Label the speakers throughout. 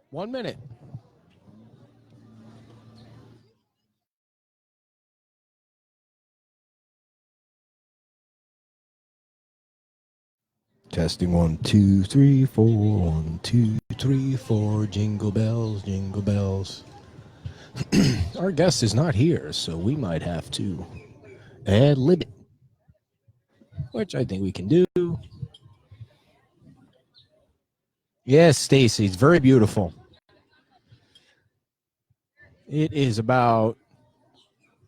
Speaker 1: 1 minute. Testing 1, 2, 3, 4. 1, 2, 3, 4. Jingle bells, jingle bells. Our guest is not here, so we might have to ad-lib it, which I think we can do. Yes, Stacy, it's very beautiful. It is about,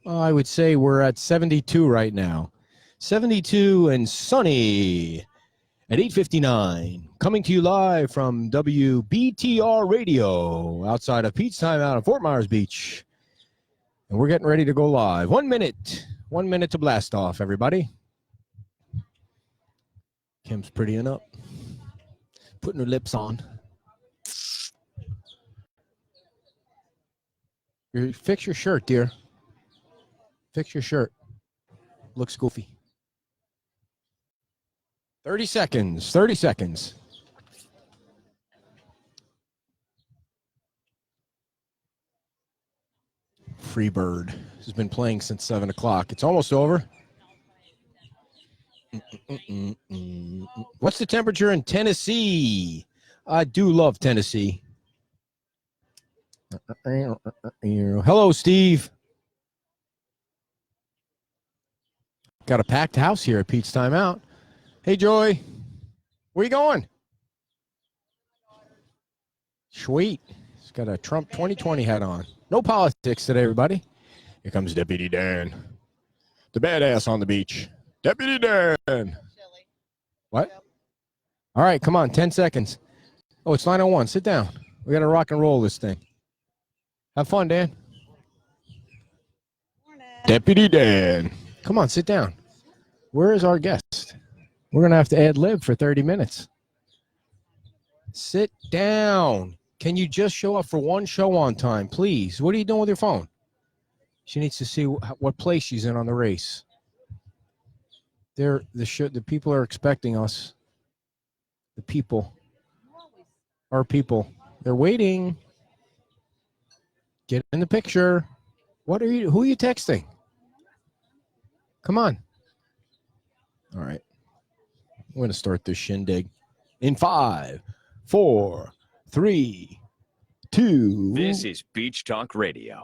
Speaker 1: I would say we're at 72 right now. 72 and sunny at 8:59. Coming to you live from WBTR Radio outside of Pete's Time out of Fort Myers Beach. And we're getting ready to go live. 1 minute. 1 minute to blast off, everybody. Kim's prettying up. Putting her lips on. Fix your shirt, dear. Fix your shirt. Looks goofy. 30 seconds. 30 seconds. Freebird has been playing since 7 o'clock. It's almost over. What's the temperature in Tennessee? I do love Tennessee. Hello, Steve. Got a packed house here at Pete's Time Out. Hey, Joy. Where you going? Sweet. He's got a Trump 2020 hat on. No politics today, everybody. Here comes Deputy Dan. The badass on the beach. Deputy Dan. What? All right, come on, 10 seconds. Oh, it's 9:01. Sit down. We got to rock and roll this thing. Have fun, Dan. Morning. Deputy Dan. Come on, sit down. Where is our guest? We're going to have to ad-lib for 30 minutes. Sit down. Can you just show up for one show on time, please? What are you doing with your phone? She needs to see what place she's in on the race. The people are expecting us. The people. Our people. They're waiting. Get in the picture. Who are you texting? Come on. All right. I'm going to start this shindig in 5, 4, 3, 2.
Speaker 2: This is Beach Talk Radio.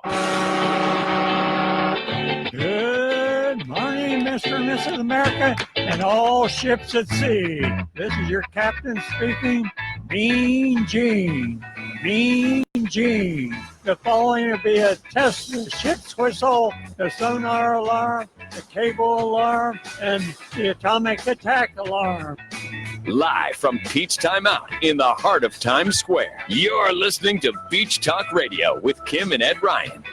Speaker 3: Good morning, Mr. and Mrs. America and all ships at sea. This is your captain speaking, Mean Gene. Mean Gene. The following will be a test of the ship's whistle, the sonar alarm, the cable alarm, and the atomic attack alarm.
Speaker 2: Live from Pete's Time Out in the heart of Times Square. You're listening to Beach Talk Radio with Kim and Ed Ryan.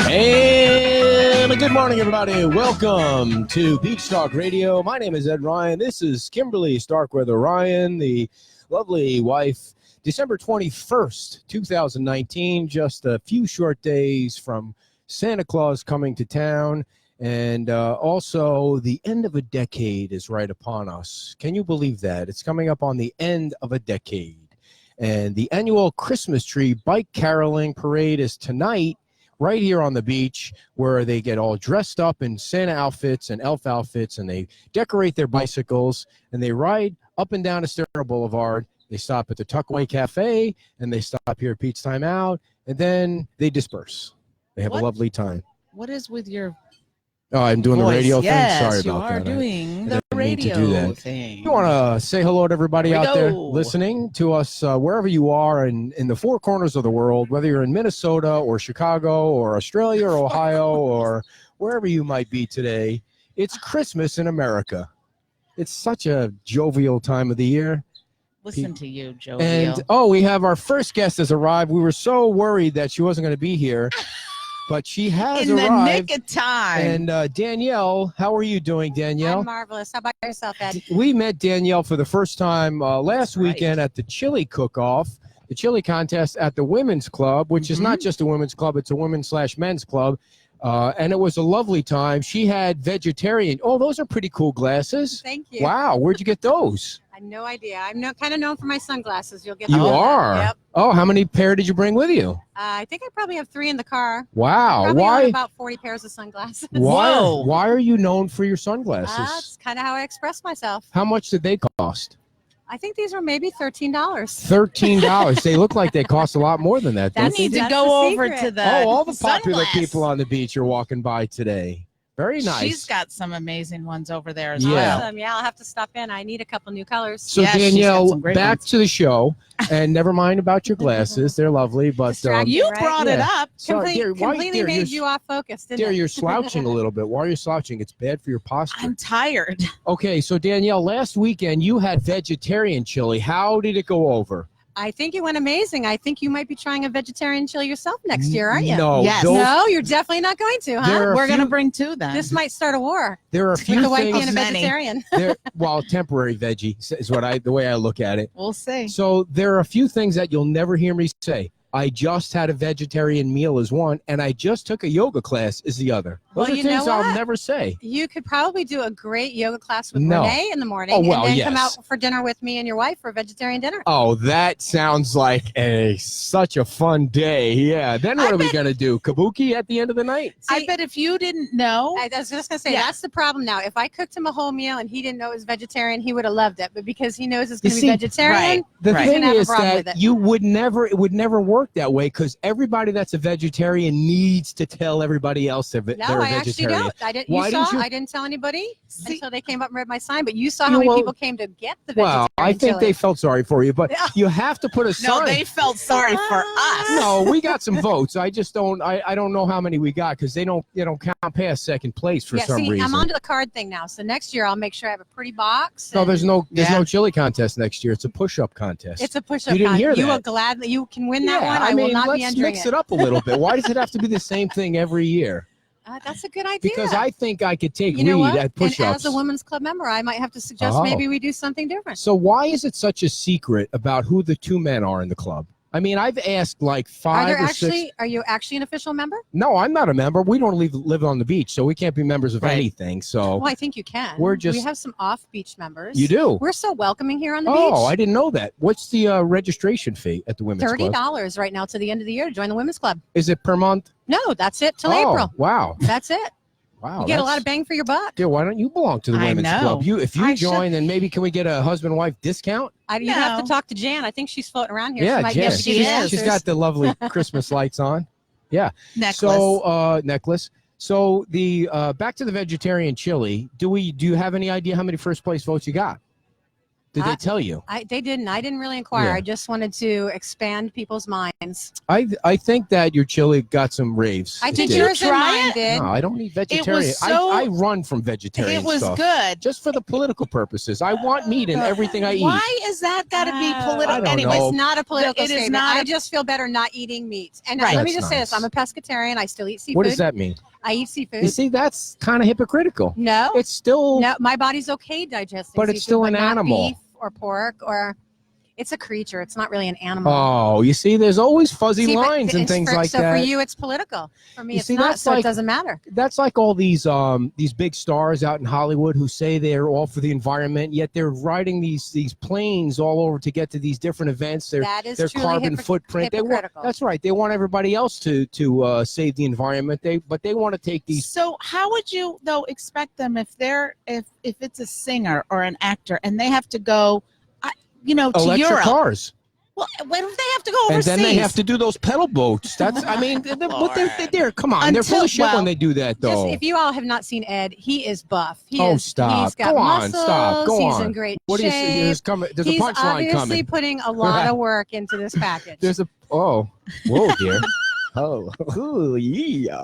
Speaker 1: And good morning, everybody. Welcome to Beach Talk Radio. My name is Ed Ryan. This is Kimberly Starkweather Ryan, the lovely wife. December 21st, 2019, just a few short days from Santa Claus coming to town. And also, the end of a decade is right upon us. Can you believe that? It's coming up on the end of a decade. And the annual Christmas tree bike caroling parade is tonight, right here on the beach, where they get all dressed up in Santa outfits and elf outfits, and they decorate their bicycles, and they ride up and down Estero Boulevard. They stop at the Tuckaway Cafe, and they stop here at Pete's Time Out, and then they disperse. They have a lovely time.
Speaker 4: What is with your
Speaker 1: Oh, I'm doing
Speaker 4: voice?
Speaker 1: The radio
Speaker 4: yes,
Speaker 1: thing? Sorry about that.
Speaker 4: You are doing the radio thing.
Speaker 1: You want to say hello to everybody out there listening to us wherever you are in the four corners of the world, whether you're in Minnesota or Chicago or Australia or Ohio or wherever you might be today. It's Christmas in America. It's such a jovial time of the year.
Speaker 4: Listen to you, jovial.
Speaker 1: And, we have our first guest has arrived. We were so worried that she wasn't going to be here, but she has arrived.
Speaker 4: In the nick of time.
Speaker 1: And Danielle, how are you doing, Danielle?
Speaker 5: I'm marvelous. How about yourself, Ed?
Speaker 1: We met Danielle for the first time last weekend at the chili cook-off, the chili contest at the Women's Club, which is not just a women's club, it's a women's/men's club. And it was a lovely time. She had vegetarian. Oh, those are pretty cool glasses.
Speaker 5: Thank you.
Speaker 1: Wow, where'd you get those?
Speaker 5: I No idea. I'm kind of known for my sunglasses. You'll get
Speaker 1: You
Speaker 5: that.
Speaker 1: are?
Speaker 5: Yep.
Speaker 1: Oh, how many pair did you bring with you?
Speaker 5: I think I probably have 3 in the car.
Speaker 1: Wow.
Speaker 5: Probably own
Speaker 1: Why?
Speaker 5: about 40 pairs of sunglasses.
Speaker 4: Whoa.
Speaker 1: Why are you known for your sunglasses?
Speaker 5: That's kind of how I express myself.
Speaker 1: How much did they cost?
Speaker 5: I think these were maybe $13.
Speaker 1: $13. They look like they cost a lot more than that.
Speaker 4: We
Speaker 1: don't they?
Speaker 4: need to
Speaker 5: That's
Speaker 4: go
Speaker 5: the
Speaker 4: over
Speaker 5: secret.
Speaker 4: to the
Speaker 1: All the popular
Speaker 4: sunglass.
Speaker 1: people on the beach are walking by today. Very nice.
Speaker 4: She's got some amazing ones over there as
Speaker 1: Yeah.
Speaker 4: well.
Speaker 5: Awesome. Yeah, I'll have to stop in. I need a couple new colors.
Speaker 1: So
Speaker 4: Yeah, she's got
Speaker 1: Danielle,
Speaker 4: some great
Speaker 1: back
Speaker 4: ones.
Speaker 1: to the show, and never mind about your glasses; they're lovely. But
Speaker 5: Distracting.
Speaker 4: You
Speaker 5: Right?
Speaker 4: brought it
Speaker 1: Yeah.
Speaker 4: up.
Speaker 1: sorry, dear, why,
Speaker 5: Completely
Speaker 1: dear,
Speaker 5: made
Speaker 1: you're,
Speaker 5: you off focus, didn't
Speaker 1: dear,
Speaker 5: it?
Speaker 1: you're slouching a little bit. Why are you slouching? It's bad for your posture.
Speaker 4: I'm tired.
Speaker 1: Okay, so Danielle, last weekend you had vegetarian chili. How did it go over?
Speaker 5: I think it went amazing. I think you might be trying a vegetarian chili yourself next year, aren't you?
Speaker 1: No,
Speaker 4: Yes.
Speaker 1: those-
Speaker 5: No, you're definitely not going to, huh?
Speaker 1: There are a
Speaker 4: We're going to
Speaker 1: few-
Speaker 4: bring 2 then.
Speaker 5: This might start a war
Speaker 1: There are a
Speaker 5: with
Speaker 1: few
Speaker 5: the white being a
Speaker 1: things.
Speaker 4: Many.
Speaker 5: vegetarian.
Speaker 1: Well, temporary veggie is the way I look at it.
Speaker 4: We'll see.
Speaker 1: So there are a few things that you'll never hear me say. I just had a vegetarian meal is one, and I just took a yoga class is the other. Those
Speaker 5: Well,
Speaker 1: are
Speaker 5: you
Speaker 1: things
Speaker 5: know
Speaker 1: I'll
Speaker 5: what?
Speaker 1: never say.
Speaker 5: You could probably do a great yoga class with
Speaker 1: No.
Speaker 5: Renee in the morning
Speaker 1: Oh, well,
Speaker 5: and then come
Speaker 1: yes.
Speaker 5: out for dinner with me and your wife for a vegetarian dinner.
Speaker 1: Oh, that sounds like such a fun day. Yeah. Then what
Speaker 4: I
Speaker 1: are we
Speaker 4: bet-
Speaker 1: going to do? Kabuki at the end of the night?
Speaker 4: I
Speaker 5: See,
Speaker 4: bet if you didn't know,
Speaker 5: I was just going to say,
Speaker 4: Yeah.
Speaker 5: that's the problem now. If I cooked him a whole meal and he didn't know it was vegetarian, he would have loved it. But because he knows it's
Speaker 1: You
Speaker 5: going to
Speaker 1: see,
Speaker 5: be vegetarian,
Speaker 4: right.
Speaker 1: The
Speaker 4: Right.
Speaker 5: He's
Speaker 1: thing
Speaker 5: gonna have a
Speaker 1: is
Speaker 5: problem
Speaker 1: that
Speaker 5: with it.
Speaker 1: it would never work that way because everybody that's a vegetarian needs to tell everybody else they're
Speaker 5: no,
Speaker 1: a
Speaker 5: I actually
Speaker 1: vegetarian.
Speaker 5: don't. I didn't.
Speaker 1: Why
Speaker 5: You
Speaker 1: didn't
Speaker 5: saw?
Speaker 1: you-
Speaker 5: I didn't tell anybody
Speaker 4: see,
Speaker 5: until they came up and read my sign. But you saw
Speaker 1: Yeah,
Speaker 5: how many
Speaker 1: well-
Speaker 5: people came to get the
Speaker 1: Well,
Speaker 5: vegetarian
Speaker 1: I think
Speaker 5: chili.
Speaker 1: they felt sorry for you, but
Speaker 5: Yeah.
Speaker 1: you have to put a sign.
Speaker 4: no, they felt sorry for us.
Speaker 1: No, we got some votes. I just don't. I don't know how many we got because they don't count past second place for
Speaker 5: yeah,
Speaker 1: some
Speaker 5: see,
Speaker 1: reason.
Speaker 5: I'm onto the card thing now. So next year I'll make sure I have a pretty box.
Speaker 1: No,
Speaker 5: and
Speaker 1: there's no
Speaker 4: Yeah.
Speaker 1: chili contest next year. It's a push-up contest.
Speaker 5: It's a push-up.
Speaker 1: You didn't hear
Speaker 5: You
Speaker 1: that.
Speaker 5: will gladly. You can win that
Speaker 1: Yeah,
Speaker 5: one. I
Speaker 1: mean,
Speaker 5: will not
Speaker 1: let's
Speaker 5: be entering
Speaker 1: mix it up a little bit. Why does it have to be the same thing every year?
Speaker 5: That's a good idea.
Speaker 1: Because I think I could take
Speaker 5: you know
Speaker 1: Reed
Speaker 5: what?
Speaker 1: at
Speaker 5: And
Speaker 1: push-ups.
Speaker 5: as a women's club member, I might have to suggest
Speaker 1: Oh.
Speaker 5: maybe we do something different.
Speaker 1: So why is it such a secret about who the 2 men are in the club? I mean, I've asked like
Speaker 5: Are
Speaker 1: 5
Speaker 5: there
Speaker 1: or 6.
Speaker 5: actually? Are you actually an official member?
Speaker 1: No, I'm not a member. We don't live on the beach, so we can't be members of
Speaker 4: Right.
Speaker 1: anything. So
Speaker 5: Well, I think you can.
Speaker 1: We're
Speaker 5: We
Speaker 1: just-
Speaker 5: have some off-beach members.
Speaker 1: you do.
Speaker 5: We're so welcoming here on the beach.
Speaker 1: Oh, I didn't know that. What's the registration fee at the women's club?
Speaker 5: $30 right now to the end of the year to join the women's club.
Speaker 1: Is it per month?
Speaker 5: No, that's it till
Speaker 1: oh,
Speaker 5: April.
Speaker 1: Wow.
Speaker 5: That's it.
Speaker 1: Wow.
Speaker 5: You get a lot
Speaker 1: that's-
Speaker 5: of bang for your buck.
Speaker 1: Yeah, why don't you belong to the
Speaker 4: I
Speaker 1: women's
Speaker 4: know.
Speaker 1: club? If you
Speaker 5: I should-
Speaker 1: join, then maybe can we get a husband-wife discount?
Speaker 5: You have to
Speaker 4: No.
Speaker 5: talk to Jan. I think she's floating around here.
Speaker 1: Yeah,
Speaker 5: she might be
Speaker 1: Jan.
Speaker 5: able to give you
Speaker 4: She is.
Speaker 5: answers.
Speaker 1: She's got the lovely Christmas lights on.
Speaker 4: necklace.
Speaker 1: So necklace. So the back to the vegetarian chili. Do you have any idea how many first place votes you got? Did they tell you?
Speaker 5: They didn't. I didn't really inquire.
Speaker 1: Yeah.
Speaker 5: I just wanted to expand people's minds.
Speaker 1: I think that your chili got some raves.
Speaker 5: I
Speaker 1: It
Speaker 5: think
Speaker 1: did.
Speaker 5: yours and
Speaker 4: try
Speaker 5: mine
Speaker 4: it?
Speaker 5: did.
Speaker 1: No, I don't need vegetarian.
Speaker 4: so-
Speaker 1: I run from vegetarian
Speaker 4: it was
Speaker 1: stuff.
Speaker 4: good.
Speaker 1: Just for the political purposes. I want meat in everything I eat.
Speaker 4: Why is that got to be
Speaker 5: I
Speaker 4: political?
Speaker 1: don't
Speaker 4: Anyway,
Speaker 1: know.
Speaker 5: It's not a political
Speaker 4: It is
Speaker 5: statement.
Speaker 4: not
Speaker 5: I
Speaker 4: a-
Speaker 5: just feel better not eating meat. And
Speaker 4: Right.
Speaker 5: let me
Speaker 1: That's
Speaker 5: just say this:
Speaker 1: nice.
Speaker 5: I'm a pescatarian. I still eat seafood.
Speaker 1: What does that mean?
Speaker 5: I eat seafood.
Speaker 1: You see, that's kind of hypocritical.
Speaker 5: No,
Speaker 1: It's still
Speaker 5: no, my body's okay digesting.
Speaker 1: But it's
Speaker 5: seafood,
Speaker 1: still an
Speaker 5: not
Speaker 1: animal.
Speaker 5: Beef or pork or it's a creature. It's not really an animal.
Speaker 1: Oh, you see, there's always fuzzy
Speaker 5: See, but
Speaker 1: lines and
Speaker 5: it's
Speaker 1: things
Speaker 5: for,
Speaker 1: like
Speaker 5: so
Speaker 1: that.
Speaker 5: for you, it's political. For me,
Speaker 1: You
Speaker 5: it's
Speaker 1: see,
Speaker 5: not.
Speaker 1: that's
Speaker 5: So
Speaker 1: like-
Speaker 5: it doesn't matter.
Speaker 1: That's like all these big stars out in Hollywood who say they're all for the environment, yet they're riding these planes all over to get to these different events.
Speaker 5: That is
Speaker 1: Their
Speaker 5: truly
Speaker 1: carbon footprint. They want,
Speaker 5: hypocritical.
Speaker 1: that's right. They want everybody else to save the environment. But they want to take these.
Speaker 4: So how would you though expect them if it's a singer or an actor and they have to go, to
Speaker 1: Electric
Speaker 4: Europe?
Speaker 1: cars,
Speaker 4: Well, what if they have to go
Speaker 1: and
Speaker 4: overseas?
Speaker 1: then they have to do those pedal boats. That's, I mean, they're come on, they're full
Speaker 4: Until-
Speaker 1: of shit when
Speaker 4: well,
Speaker 1: they do that,
Speaker 5: Just,
Speaker 1: though.
Speaker 5: if you all have not seen Ed, he is buff.
Speaker 1: Stop!
Speaker 5: He's got
Speaker 1: Go on,
Speaker 5: muscles.
Speaker 1: stop! Go
Speaker 5: he's
Speaker 1: on.
Speaker 5: in great
Speaker 1: What do you
Speaker 5: shape.
Speaker 1: see? There's a
Speaker 5: He's
Speaker 1: punchline
Speaker 5: obviously
Speaker 1: coming.
Speaker 5: putting a lot of work into this package.
Speaker 1: Whoa, dear. Oh, yeah.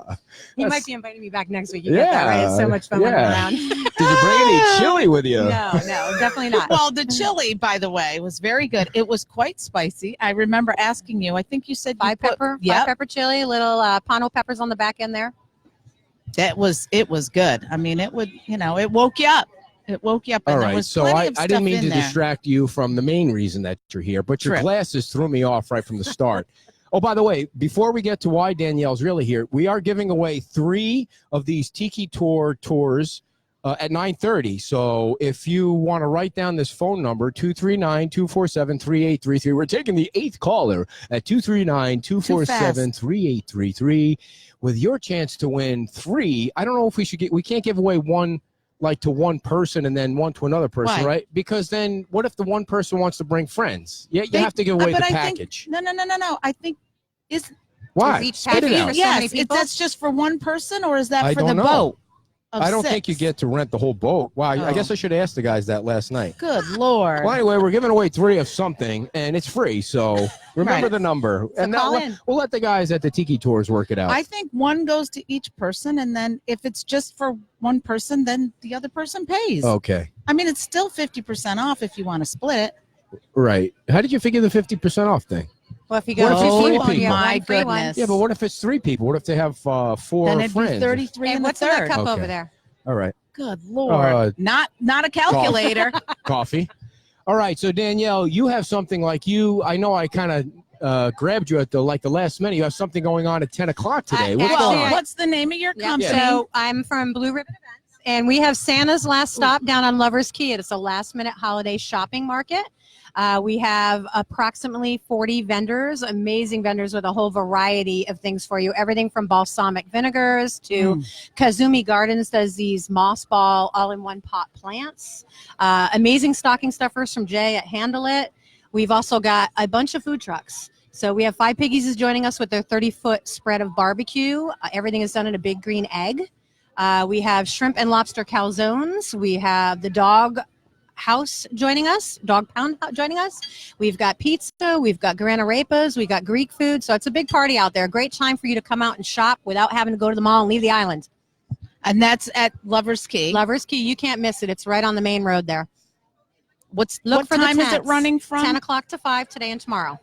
Speaker 5: He
Speaker 1: That's-
Speaker 5: might be inviting me back next week. You get that, right? It's so much fun when I'm
Speaker 1: yeah.
Speaker 5: around.
Speaker 1: Did you bring any chili with you?
Speaker 5: No, definitely not.
Speaker 4: Well, the chili, by the way, was very good. It was quite spicy. I remember asking you. I think you said you
Speaker 5: Five
Speaker 4: put-
Speaker 5: pepper
Speaker 4: Yep,
Speaker 5: chili, little pano peppers on the back end there.
Speaker 4: it was good. I mean, it would, it woke you up. It woke you up. And
Speaker 1: All
Speaker 4: there
Speaker 1: right,
Speaker 4: was
Speaker 1: so
Speaker 4: plenty
Speaker 1: I
Speaker 4: of
Speaker 1: didn't
Speaker 4: stuff
Speaker 1: mean
Speaker 4: in
Speaker 1: to
Speaker 4: there.
Speaker 1: distract you from the main reason that you're here, but your
Speaker 4: True.
Speaker 1: glasses threw me off right from the start. Oh, by the way, before we get to why Danielle's really here, we are giving away 3 of these Tike Tour tours at 9:30. So if you want to write down this phone number, 239-247-3833. We're taking the 8th caller at 239-247-3833 with your chance to win 3. I don't know if we can't give away one like to one person and then one to another person,
Speaker 4: Why?
Speaker 1: right? Because then what if the one person wants to bring friends? Yeah, you have to give away the package.
Speaker 4: No. I think
Speaker 1: Why?
Speaker 5: Each
Speaker 1: Spit it
Speaker 5: package
Speaker 1: out.
Speaker 5: for so many
Speaker 4: yes,
Speaker 5: people?
Speaker 4: that's just for one person, or is that
Speaker 1: I
Speaker 4: for the
Speaker 1: don't know.
Speaker 4: boat? Of
Speaker 1: I don't
Speaker 4: 6?
Speaker 1: think you get to rent the whole boat. Wow, I
Speaker 4: Oh.
Speaker 1: guess I should have asked the guys that last night.
Speaker 4: Good Lord.
Speaker 1: Well, anyway, we're giving away 3 of something, and it's free. So remember
Speaker 4: Right.
Speaker 1: the number.
Speaker 5: So
Speaker 1: And
Speaker 5: call in.
Speaker 1: we'll let the guys at the Tike Tours work it out.
Speaker 4: I think one goes to each person, and then if it's just for one person, then the other person pays.
Speaker 1: Okay.
Speaker 4: I mean, it's still 50% off if you want to split it.
Speaker 1: Right. How did you figure the 50% off thing?
Speaker 5: Well, if you
Speaker 1: What
Speaker 5: go
Speaker 1: if it's
Speaker 5: to
Speaker 1: three
Speaker 5: people, you
Speaker 1: people?
Speaker 5: have
Speaker 4: My
Speaker 5: one free one.
Speaker 4: goodness.
Speaker 1: Yeah, but what if it's 3 people? What if they have 4
Speaker 4: Then it'd
Speaker 1: friends?
Speaker 4: be 33
Speaker 5: Hey,
Speaker 4: in the
Speaker 5: what's in that
Speaker 4: third.
Speaker 5: cup
Speaker 1: Okay.
Speaker 5: over there?
Speaker 1: All right.
Speaker 4: Good Lord. Not a calculator.
Speaker 1: Coffee. All right. So Danielle, you have something like I know I kind of grabbed you at the last minute. You have something going on at 10 o'clock today. What's
Speaker 5: actually,
Speaker 1: going on?
Speaker 4: What's the name of your
Speaker 5: Yeah.
Speaker 4: company?
Speaker 5: So I'm from Blue Ribbon Events, and we have Santa's Last Stop down on Lover's Key. It's a last-minute holiday shopping market. We have approximately 40 vendors, amazing vendors with a whole variety of things for you. Everything from balsamic vinegars to Kazumi Gardens does these moss ball all-in-one pot plants. Amazing stocking stuffers from Jay at Handle It. We've also got a bunch of food trucks. So we have Five Piggies is joining us with their 30-foot spread of barbecue. Everything is done in a big green egg. We have shrimp and lobster calzones. We have the Dog House joining us, Dog Pound joining us. We've got pizza. We've got arepas. We've got Greek food. So it's a big party out there. Great time for you to come out and shop without having to go to the mall and leave the island.
Speaker 4: And that's at Lover's Key.
Speaker 5: Lover's Key, you can't miss it. It's right on the main road there.
Speaker 4: What
Speaker 5: Look for
Speaker 4: time
Speaker 5: the
Speaker 4: is it
Speaker 5: tents.
Speaker 4: running from?
Speaker 5: 10 o'clock to 5 today and tomorrow.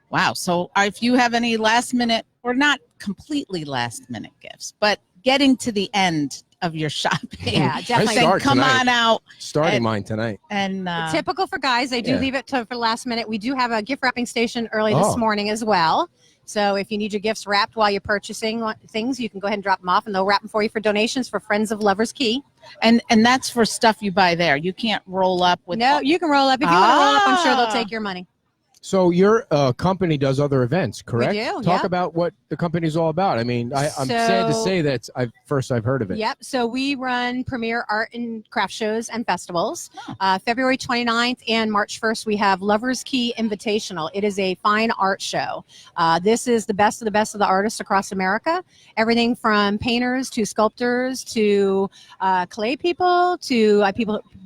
Speaker 4: Wow. So if you have any last minute, or not completely last minute gifts, but getting to the end of your shopping,
Speaker 5: Yeah, definitely.
Speaker 4: then
Speaker 1: start
Speaker 4: come
Speaker 1: tonight.
Speaker 4: on out.
Speaker 1: Starting
Speaker 4: and-
Speaker 1: mine tonight.
Speaker 4: And
Speaker 5: Typical for guys, they do
Speaker 1: Yeah.
Speaker 5: leave it for last minute. We do have a gift wrapping station early
Speaker 1: Oh.
Speaker 5: this morning as well. So if you need your gifts wrapped while you're purchasing things, you can go ahead and drop them off, and they'll wrap them for you for donations for Friends of Lover's Key.
Speaker 4: and that's for stuff you buy there. You can't roll up with.
Speaker 5: No, you can roll up. If you want to roll up, I'm sure they'll
Speaker 4: Ah.
Speaker 5: take your money.
Speaker 1: So your company does other events, correct?
Speaker 5: do,
Speaker 1: Talk
Speaker 5: yeah.
Speaker 1: about what the company's all about. I mean, I'm sad to
Speaker 5: So-
Speaker 1: say that I've heard of it.
Speaker 5: Yep. So we run premier art and craft shows and festivals. February 29th and March 1st, we have Lover's Key Invitational. It is a fine art show. This is the best of the artists across America. Everything from painters to sculptors to clay people to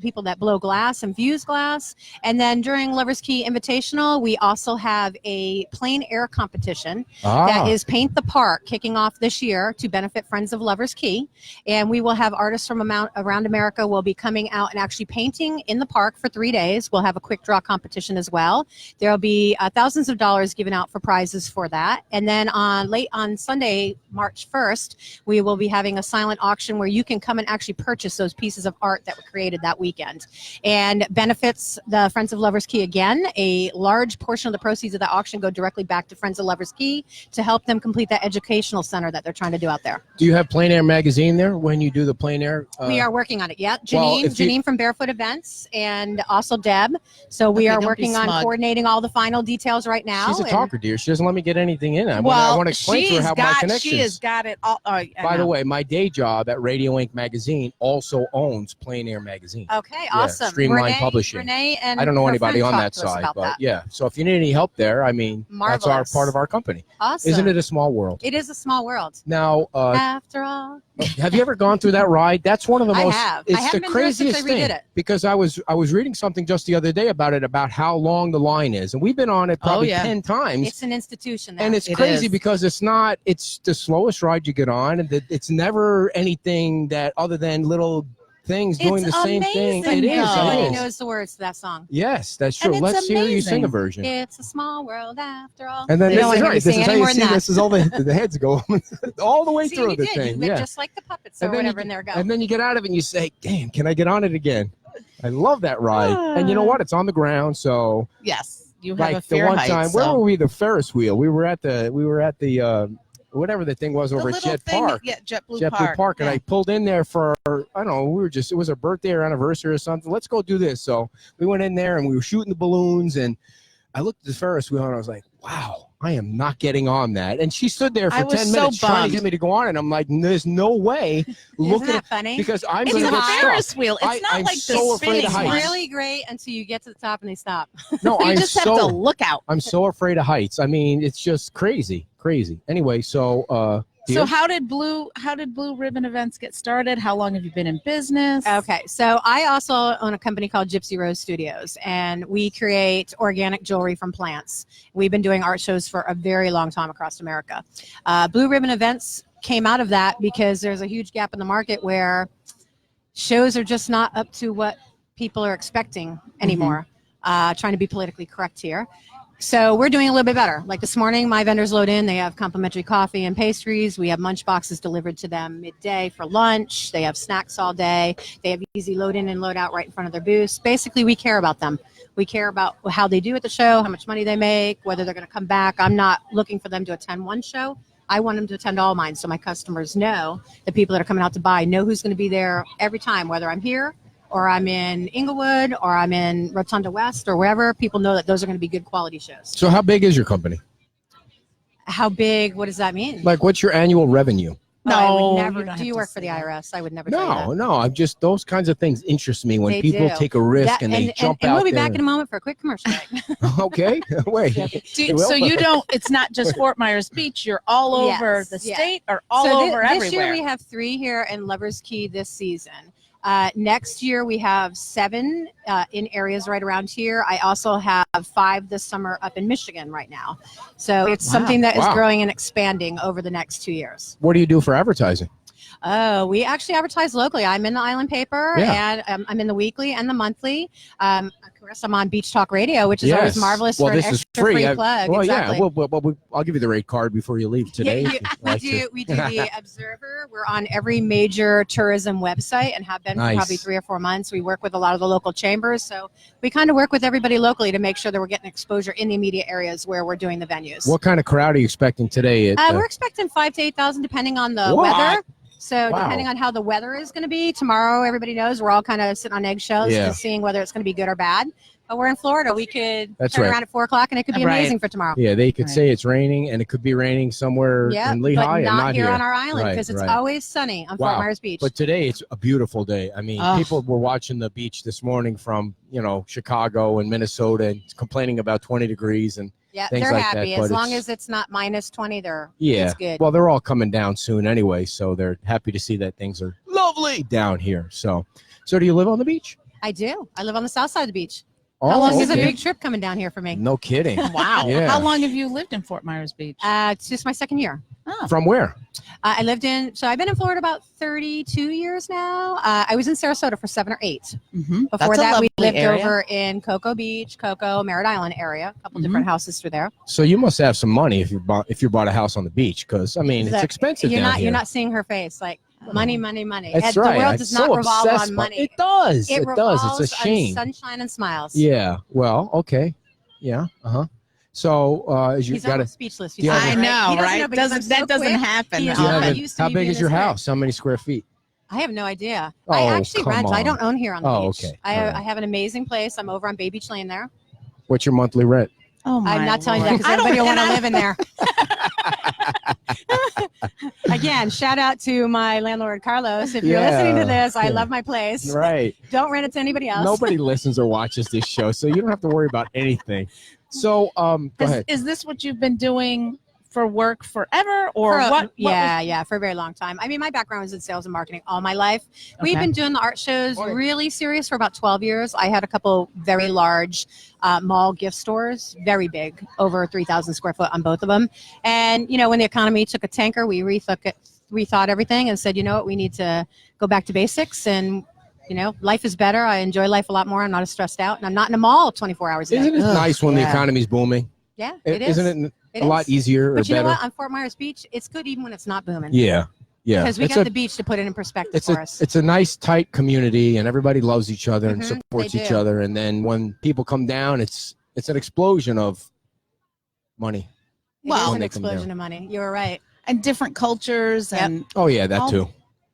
Speaker 5: people that blow glass and fuse glass. And then during Lover's Key Invitational, we also have a plein air competition that is Paint the Park, kicking off this year to benefit Friends of Lover's Key. And we will have artists from around America will be coming out and actually painting in the park for 3 days. We'll have a quick draw competition as well. There will be thousands of dollars given out for prizes for that. And then late on Sunday, March 1st, we will be having a silent auction where you can come and actually purchase those pieces of art that were created that weekend. And benefits the Friends of Lover's Key again. A large portion of the proceeds of the auction go directly back to Friends of Lover's Key to help them complete that educational center that they're trying to do out there.
Speaker 1: Do you have Plein Air magazine there when you do the plein air?
Speaker 5: We are working on it. Yeah,
Speaker 1: well,
Speaker 5: Janine from Barefoot Events, and also Deb. So we
Speaker 4: Okay,
Speaker 5: are
Speaker 4: don't be
Speaker 5: working on
Speaker 4: smug.
Speaker 5: coordinating all the final details right now.
Speaker 1: She's a
Speaker 5: and-
Speaker 1: talker, dear. She doesn't let me get anything in. I
Speaker 4: well,
Speaker 1: want to explain to her how my connections.
Speaker 4: she has got it all.
Speaker 1: By the way, my day job at Radio Ink Magazine also owns Plein Air Magazine.
Speaker 5: Okay,
Speaker 1: Yeah,
Speaker 5: awesome.
Speaker 1: Streamline Publishing.
Speaker 5: Renee and
Speaker 1: I don't know
Speaker 5: her
Speaker 1: anybody
Speaker 5: friend
Speaker 1: on that
Speaker 5: talked to us
Speaker 1: side,
Speaker 5: about
Speaker 1: but
Speaker 5: that.
Speaker 1: yeah. So if you need any help there, I mean, that's
Speaker 5: Marvelous.
Speaker 1: part of our company.
Speaker 5: Awesome.
Speaker 1: Isn't it a small world?
Speaker 5: It is a small world.
Speaker 1: Now,
Speaker 5: After all.
Speaker 1: have you ever gone through that ride? That's one of the
Speaker 5: I
Speaker 1: most.
Speaker 5: have. I
Speaker 1: It's
Speaker 5: haven't
Speaker 1: the
Speaker 5: been through it since
Speaker 1: craziest
Speaker 5: they redid
Speaker 1: thing
Speaker 5: it.
Speaker 1: because I was reading something just the other day about it, about how long the line is, and we've been on it probably
Speaker 4: yeah.
Speaker 1: 10 times.
Speaker 5: It's an institution now.
Speaker 1: And it's
Speaker 4: It
Speaker 1: crazy
Speaker 4: is.
Speaker 1: because it's the slowest ride you get on, and it's never anything that other than little things doing
Speaker 4: It's
Speaker 1: the same thing.
Speaker 4: amazing,
Speaker 1: It is.
Speaker 4: though.
Speaker 5: Nobody
Speaker 1: It is.
Speaker 5: knows the words to that song.
Speaker 1: Yes, that's true.
Speaker 4: And it's
Speaker 1: Let's hear you sing a
Speaker 4: amazing.
Speaker 1: version.
Speaker 5: It's a small world after all.
Speaker 1: And then
Speaker 5: You don't
Speaker 1: this is
Speaker 5: want to hear me
Speaker 1: right. This
Speaker 5: sing
Speaker 1: is
Speaker 5: any
Speaker 1: how
Speaker 5: more
Speaker 1: you
Speaker 5: than
Speaker 1: see.
Speaker 5: that.
Speaker 1: This is all the heads go all the way
Speaker 5: See,
Speaker 1: through
Speaker 5: you
Speaker 1: the
Speaker 5: did.
Speaker 1: thing.
Speaker 5: You went
Speaker 1: Yeah.
Speaker 5: just like the puppets or
Speaker 1: And then
Speaker 5: whatever
Speaker 1: you,
Speaker 5: in there go.
Speaker 1: and then you get out of it and you say, "Damn, can I get on it again?" I love that ride. And you know what? It's on the ground, so
Speaker 4: Yes, you have
Speaker 1: like
Speaker 4: a
Speaker 1: the
Speaker 4: fair
Speaker 1: one
Speaker 4: height.
Speaker 1: time, where
Speaker 4: so-
Speaker 1: were we? The Ferris wheel. We were at the whatever the thing was over at Jet Park.
Speaker 4: Yeah, JetBlue
Speaker 1: Park. And
Speaker 4: yeah.
Speaker 1: I pulled in there for, I don't know, it was a birthday or anniversary or something. Let's go do this. So we went in there and we were shooting the balloons, and I looked at the Ferris wheel and I was like, wow, I am not getting on that. And she stood there for 10 minutes trying to get me to go on, and I'm like, there's no way.
Speaker 5: Isn't that funny?
Speaker 1: Because I'm
Speaker 4: It's
Speaker 1: going to
Speaker 4: a
Speaker 1: get
Speaker 4: Ferris
Speaker 1: stuck.
Speaker 4: wheel. It's not
Speaker 1: I'm
Speaker 4: like
Speaker 1: so
Speaker 4: the
Speaker 1: afraid
Speaker 4: spinning
Speaker 1: of
Speaker 4: one.
Speaker 1: heights.
Speaker 5: It's really great until you get to the top and they stop.
Speaker 1: No,
Speaker 4: You just have to look out.
Speaker 1: I'm so afraid of heights. I mean, it's just crazy. Anyway, so
Speaker 4: So how did Blue Ribbon Events get started? How long have you been in business?
Speaker 5: Okay, so I also own a company called Gypsy Rose Studios, and we create organic jewelry from plants. We've been doing art shows for a very long time across America. Blue Ribbon Events came out of that because there's a huge gap in the market where shows are just not up to what people are expecting anymore. Trying to be politically correct here. So we're doing a little bit better. Like this morning, my vendors load in. They have complimentary coffee and pastries. We have lunch boxes delivered to them midday for lunch. They have snacks all day. They have easy load in and load out right in front of their booths. Basically, we care about them. We care about how they do at the show, how much money they make, whether they're going to come back. I'm not looking for them to attend one show. I want them to attend all mine, so my customers know, the people that are coming out to buy know who's going to be there every time, whether I'm here or I'm in Inglewood, or I'm in Rotunda West, or wherever. People know that those are going to be good quality shows.
Speaker 1: So how big is your company?
Speaker 5: How big? What does that mean?
Speaker 1: Like, what's your annual revenue?
Speaker 5: Oh, I would
Speaker 4: No,
Speaker 5: never.
Speaker 4: you don't
Speaker 5: Do you
Speaker 4: have to
Speaker 5: work for
Speaker 4: say
Speaker 5: the
Speaker 4: that.
Speaker 5: IRS? I would never tell you that.
Speaker 1: No. I'm just, those kinds of things interest me when
Speaker 5: They
Speaker 1: people
Speaker 5: do.
Speaker 1: take a risk and they jump
Speaker 5: and
Speaker 1: out
Speaker 5: we'll be
Speaker 1: there.
Speaker 5: back in a moment for a quick commercial break.
Speaker 1: Okay, wait.
Speaker 4: So you don't, it's not just Fort Myers Beach, you're all over
Speaker 5: Yes,
Speaker 4: the
Speaker 5: yeah.
Speaker 4: state or all
Speaker 5: So
Speaker 4: over
Speaker 5: this
Speaker 4: everywhere?
Speaker 5: year we have 3 here in Lovers Key this season. Next year we have 7 in areas right around here. I also have 5 this summer up in Michigan right now. So it's something that is growing and expanding over the next 2 years.
Speaker 1: What do you do for advertising?
Speaker 5: Oh, we actually advertise locally. I'm in the Island Paper, and I'm in the weekly and the monthly. Of course, I'm on Beach Talk Radio, which is always marvelous for an extra free plug.
Speaker 1: Well,
Speaker 5: exactly.
Speaker 1: yeah. I'll give you the rate card before you leave today.
Speaker 5: We do the Observer. We're on every major tourism website and have been for probably 3 or 4 months. We work with a lot of the local chambers, so we kind of work with everybody locally to make sure that we're getting exposure in the immediate areas where we're doing the venues.
Speaker 1: What kind of crowd are you expecting today?
Speaker 5: We're expecting 5,000 to 8,000 depending on the weather. So depending on how the weather is going to be tomorrow, everybody knows we're all kind of sitting on eggshells and seeing whether it's going to be good or bad. But we're in Florida. We could turn around at 4 o'clock and it could be amazing for tomorrow.
Speaker 1: Yeah, they could say it's raining and it could be raining somewhere in Lehigh
Speaker 5: but
Speaker 1: and
Speaker 5: not here on our island because it's always sunny on Fort Myers Beach.
Speaker 1: But today it's a beautiful day. I mean, people were watching the beach this morning from, Chicago and Minnesota and complaining about 20 degrees and things
Speaker 5: they're
Speaker 1: like
Speaker 5: happy.
Speaker 1: that.
Speaker 5: As long as it's not minus 20, it's good.
Speaker 1: Well, they're all coming down soon anyway, so they're happy to see that things are lovely down here. So do you live on the beach?
Speaker 5: I do. I live on the south side of the beach.
Speaker 1: Oh,
Speaker 5: How long is a big trip coming down here for me?
Speaker 1: No kidding.
Speaker 4: Wow.
Speaker 1: Yeah.
Speaker 4: How long have you lived in Fort Myers Beach?
Speaker 5: It's just my 2nd year.
Speaker 4: Oh.
Speaker 1: From where?
Speaker 5: I've been in Florida about 32 years now. I was in Sarasota for 7 or 8.
Speaker 4: Mm-hmm.
Speaker 5: Before that, we lived over in Cocoa Beach, Merritt Island area. A couple different houses through there.
Speaker 1: So you must have some money if you bought a house on the beach, because I mean it's expensive.
Speaker 5: You're not seeing her face like money.
Speaker 1: That's right.
Speaker 5: The world does not revolve on money.
Speaker 1: It does.
Speaker 5: It
Speaker 1: does. It's a shame.
Speaker 5: On sunshine and smiles.
Speaker 1: Yeah. Well. Okay. Yeah. So
Speaker 5: He's almost speechless.
Speaker 4: I know, right?
Speaker 5: Know,
Speaker 4: that doesn't happen.
Speaker 1: How big is your house? How many square feet?
Speaker 5: I have no idea.
Speaker 1: Oh,
Speaker 5: I actually rent.
Speaker 1: on.
Speaker 5: I don't own here on the beach.
Speaker 1: Okay.
Speaker 5: I have an amazing place. I'm over on Bay Beach Lane there.
Speaker 1: What's your monthly rent?
Speaker 4: Oh my
Speaker 5: I'm not telling you that because everybody will want to live in there. Again, shout out to my landlord, Carlos. If you're listening to this, I love my place.
Speaker 1: Right.
Speaker 5: Don't rent it to anybody else.
Speaker 1: Nobody listens or watches this show, so you don't have to worry about anything. So, go ahead.
Speaker 4: Is this what you've been doing for work forever, or what?
Speaker 5: Yeah, for a very long time. I mean, my background was in sales and marketing all my life. We've been doing the art shows really serious for about 12 years. I had a couple very large mall gift stores, very big, over 3,000 square foot on both of them. And, when the economy took a tanker, we rethought everything and said, you know what, we need to go back to basics and life is better. I enjoy life a lot more. I'm not as stressed out, and I'm not in a mall 24 hours a day.
Speaker 1: Isn't it nice when the economy's booming?
Speaker 5: Yeah, it is.
Speaker 1: Isn't it a lot easier or
Speaker 5: but you
Speaker 1: better?
Speaker 5: know what? On Fort Myers Beach, it's good even when it's not booming.
Speaker 1: Yeah.
Speaker 5: Because we got the beach to put it in perspective for us.
Speaker 1: It's a nice, tight community, and everybody loves each other and supports each other. And then when people come down, it's an explosion of money.
Speaker 5: Well, an explosion of money. You were right.
Speaker 4: And different cultures and
Speaker 1: Oh yeah, that
Speaker 4: all-
Speaker 1: too.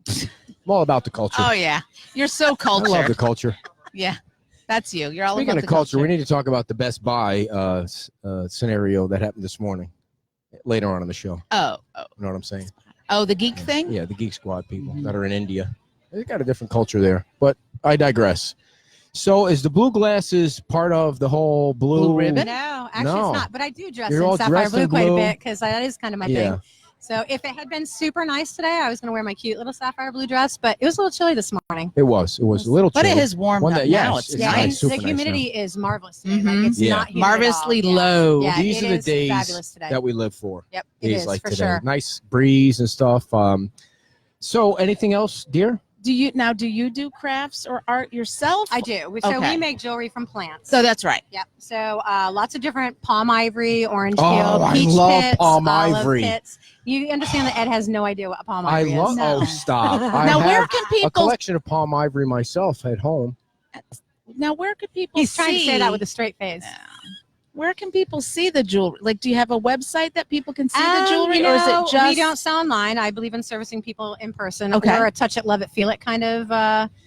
Speaker 1: I'm all about the culture.
Speaker 4: oh yeah, you're so culture.
Speaker 1: I love the culture.
Speaker 4: Yeah, that's you. You're all
Speaker 1: Speaking
Speaker 4: about
Speaker 1: of
Speaker 4: the
Speaker 1: culture, we need to talk about the Best Buy scenario that happened this morning. Later on in the show.
Speaker 4: Oh,
Speaker 1: You know what I'm saying?
Speaker 4: the geek thing.
Speaker 1: Yeah, the Geek Squad people that are in India. They got a different culture there, but I digress. So is the blue glasses part of the whole blue
Speaker 4: ribbon?
Speaker 5: No, actually
Speaker 1: No.
Speaker 5: it's not. But I do dress
Speaker 1: You're all
Speaker 5: in sapphire
Speaker 1: dressed in
Speaker 5: blue quite a
Speaker 1: blue.
Speaker 5: bit because that is kind of my
Speaker 1: Yeah.
Speaker 5: thing. So if it had been super nice today, I was going to wear my cute little sapphire blue dress, but it was a little chilly this morning.
Speaker 1: It was a little
Speaker 4: But
Speaker 1: chilly.
Speaker 4: it has warmed
Speaker 1: One
Speaker 4: up
Speaker 1: that-
Speaker 4: now.
Speaker 1: yes,
Speaker 4: It's
Speaker 1: it's
Speaker 5: Yeah,
Speaker 4: nice.
Speaker 5: and
Speaker 1: super
Speaker 5: the
Speaker 1: nice
Speaker 5: humidity is marvelous today.
Speaker 4: Mhm.
Speaker 5: Like it's
Speaker 1: Yeah.
Speaker 5: not humid
Speaker 4: Marvelously
Speaker 5: at all.
Speaker 4: low.
Speaker 5: Yeah,
Speaker 1: These
Speaker 5: it
Speaker 1: are the
Speaker 5: is
Speaker 1: days
Speaker 5: fabulous today.
Speaker 1: that we live for.
Speaker 5: Yep, it
Speaker 1: Days
Speaker 5: is
Speaker 1: like
Speaker 5: for
Speaker 1: today.
Speaker 5: sure.
Speaker 1: Nice breeze and stuff. So anything else, dear?
Speaker 4: Do you do crafts or art yourself?
Speaker 5: I do. So
Speaker 4: Okay.
Speaker 5: we make jewelry from plants.
Speaker 4: So that's right.
Speaker 5: Yep. So lots of different palm ivory, orange
Speaker 1: Oh,
Speaker 5: peel,
Speaker 1: I
Speaker 5: peach
Speaker 1: love
Speaker 5: pits,
Speaker 1: palm
Speaker 5: olive
Speaker 1: ivory.
Speaker 5: pits. You understand that Ed has no idea what palm
Speaker 1: I
Speaker 5: ivory
Speaker 1: love.
Speaker 5: is.
Speaker 4: No.
Speaker 1: Oh, stop! I
Speaker 4: Now where
Speaker 1: have
Speaker 4: can
Speaker 1: a
Speaker 4: people?
Speaker 1: collection of palm ivory myself at home.
Speaker 4: Now where could people?
Speaker 5: He's trying to say
Speaker 4: see-
Speaker 5: that with a straight face.
Speaker 4: Where can people see the jewelry? Like, do you have a website that people can see the jewelry,
Speaker 5: You
Speaker 4: or is
Speaker 5: know,
Speaker 4: it just?
Speaker 5: we don't sell online. I believe in servicing people in person.
Speaker 4: Okay.
Speaker 5: We're a touch it, love it, feel it kind of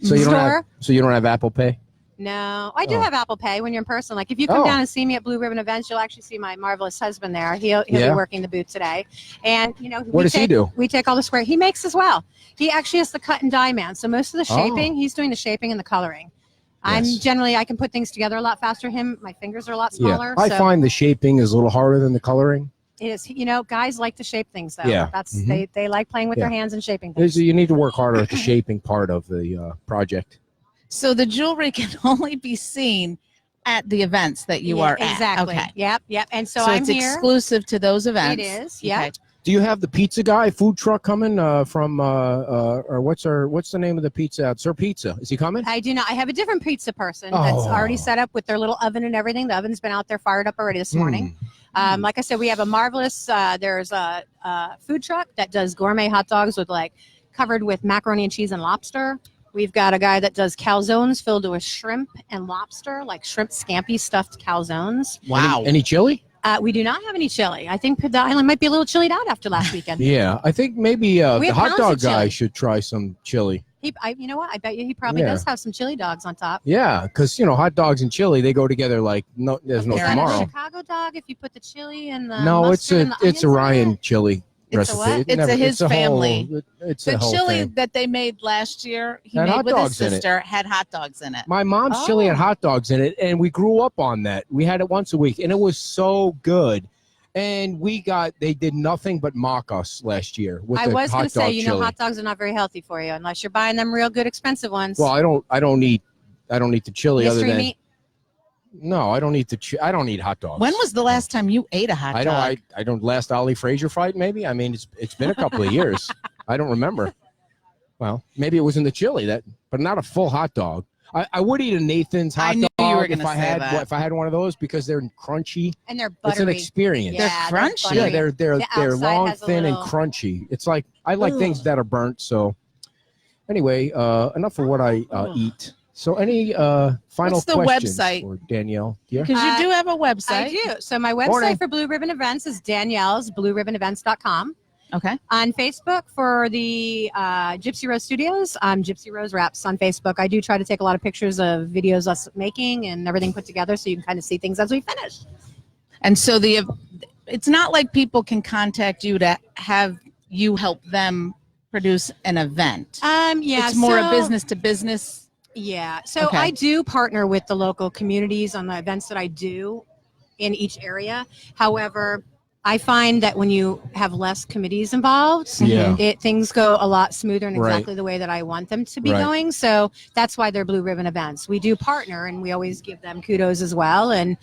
Speaker 1: So you don't have.
Speaker 5: store.
Speaker 1: So you don't have Apple Pay.
Speaker 5: No, I do
Speaker 1: Oh.
Speaker 5: have Apple Pay when you're in person. Like if you come
Speaker 1: Oh.
Speaker 5: down and see me at Blue Ribbon events, you'll actually see my marvelous husband there. He'll
Speaker 1: Yeah.
Speaker 5: be working the booth today. And you know,
Speaker 1: What does he do?
Speaker 5: We take all the square. He makes as well. He actually is the cut and dye man. So most of the
Speaker 1: Oh.
Speaker 5: shaping, he's doing the shaping and the coloring.
Speaker 1: Yes.
Speaker 5: I can put things together a lot faster. My fingers are a lot
Speaker 1: Yeah,
Speaker 5: smaller.
Speaker 1: I
Speaker 5: so
Speaker 1: find the shaping is a little harder than the coloring.
Speaker 5: it is. You know, guys like to shape things though.
Speaker 1: Yeah.
Speaker 5: That's
Speaker 1: Mhm.
Speaker 5: they like playing with
Speaker 1: Yeah.
Speaker 5: their hands and shaping things.
Speaker 1: You need to work harder at the shaping part of the project.
Speaker 4: So the jewelry can only be seen at the events that you
Speaker 5: Yeah,
Speaker 4: are at.
Speaker 5: exactly.
Speaker 4: Okay.
Speaker 5: Yep. And so,
Speaker 4: So
Speaker 5: I'm
Speaker 4: it's
Speaker 5: here.
Speaker 4: exclusive to those events.
Speaker 5: It is. Yeah.
Speaker 4: Okay.
Speaker 1: Do you have the pizza guy food truck coming from or what's the name of the pizza? Sir Pizza. Is he coming?
Speaker 5: I do not. I have a different pizza person that's
Speaker 1: Oh.
Speaker 5: already set up with their little oven and everything. The oven's been out there fired up already this morning. Like I said, we have a marvelous. There's a food truck that does gourmet hot dogs with covered with macaroni and cheese and lobster. We've got a guy that does calzones filled with shrimp and lobster, like shrimp scampi stuffed calzones.
Speaker 4: Wow.
Speaker 1: Any chili?
Speaker 5: We do not have any chili. I think the island might be a little chillied out after last weekend.
Speaker 1: Yeah, I think maybe the
Speaker 5: have
Speaker 1: hot
Speaker 5: pounds
Speaker 1: dog
Speaker 5: of
Speaker 1: guy
Speaker 5: chili.
Speaker 1: should try some chili.
Speaker 5: You know what? I bet you he probably
Speaker 1: Yeah.
Speaker 5: does have some chili dogs on top.
Speaker 1: Yeah, because hot dogs and chili they go together like no. There's no
Speaker 5: Is that a
Speaker 1: tomorrow.
Speaker 5: Chicago dog if you put the chili and the
Speaker 1: No, it's
Speaker 5: mustard and the
Speaker 1: a
Speaker 5: onions in
Speaker 1: Ryan
Speaker 5: it?
Speaker 1: chili
Speaker 5: It's a
Speaker 1: recipe.
Speaker 5: what?
Speaker 1: It
Speaker 4: It's
Speaker 1: never-
Speaker 4: a his
Speaker 1: whole-
Speaker 4: family.
Speaker 1: It's
Speaker 4: The
Speaker 1: a whole
Speaker 4: chili
Speaker 1: thing.
Speaker 4: that they made last year, he
Speaker 1: Had
Speaker 4: made
Speaker 1: hot
Speaker 4: with his
Speaker 1: dogs in it.
Speaker 4: sister, had hot dogs in it.
Speaker 1: My mom's chili had
Speaker 5: Oh.
Speaker 1: hot dogs in it, and we grew up on that. We had it once a week, and it was so good. And they did nothing but mock us last year with
Speaker 5: I
Speaker 1: the
Speaker 5: was
Speaker 1: hot
Speaker 5: going
Speaker 1: dog
Speaker 5: to say,
Speaker 1: chili.
Speaker 5: hot dogs are not very healthy for you unless you're buying them real good, expensive ones.
Speaker 1: Well, I don't eat the chili other
Speaker 5: Mystery
Speaker 1: than
Speaker 5: meat.
Speaker 1: no. I don't eat I don't eat hot dogs.
Speaker 4: When was the last time you ate a hot
Speaker 1: I
Speaker 4: dog?
Speaker 1: don't. I don't. Last Ollie Frazier fight, maybe. I mean, it's been a couple of years. I don't remember. Well, maybe it was in the chili but not a full hot dog. I would eat a Nathan's hot
Speaker 4: I knew
Speaker 1: dog
Speaker 4: you were
Speaker 1: if
Speaker 4: gonna
Speaker 1: I
Speaker 4: say
Speaker 1: had
Speaker 4: that.
Speaker 1: if I had one of those because they're crunchy.
Speaker 5: And they're
Speaker 1: It's an
Speaker 5: buttery.
Speaker 1: experience.
Speaker 4: They're
Speaker 5: Yeah,
Speaker 4: crunchy.
Speaker 5: buttery.
Speaker 1: Yeah, they're
Speaker 5: The outside
Speaker 1: long,
Speaker 5: has a
Speaker 1: thin, and
Speaker 5: little-
Speaker 1: crunchy. It's like I like
Speaker 4: Ugh.
Speaker 1: things that are burnt. So anyway, enough of what I
Speaker 4: Ugh.
Speaker 1: eat. So any final
Speaker 4: What's the
Speaker 1: questions
Speaker 4: website?
Speaker 1: for Danielle? Yeah.
Speaker 4: Because you do have a website.
Speaker 5: I do. So my website
Speaker 1: Morning.
Speaker 5: for Blue Ribbon Events is Danielle's BlueRibbonEvents.com.
Speaker 4: Okay.
Speaker 5: On Facebook for the Gypsy Rose Studios, I'm Gypsy Rose Wraps on Facebook. I do try to take a lot of pictures of videos us making and everything put together so you can kind of see things as we finish.
Speaker 4: And so it's not like people can contact you to have you help them produce an event.
Speaker 5: Yeah.
Speaker 4: It's more a
Speaker 5: so-
Speaker 4: business to business.
Speaker 5: Yeah. So
Speaker 4: Okay.
Speaker 5: I do partner with the local communities on the events that I do in each area. However, I find that when you have less committees involved,
Speaker 1: Yeah.
Speaker 5: things go a lot smoother and
Speaker 1: Right.
Speaker 5: exactly the way that I want them to be
Speaker 1: Right.
Speaker 5: going. So that's why they're Blue Ribbon Events. We do partner, and we always give them kudos as well, and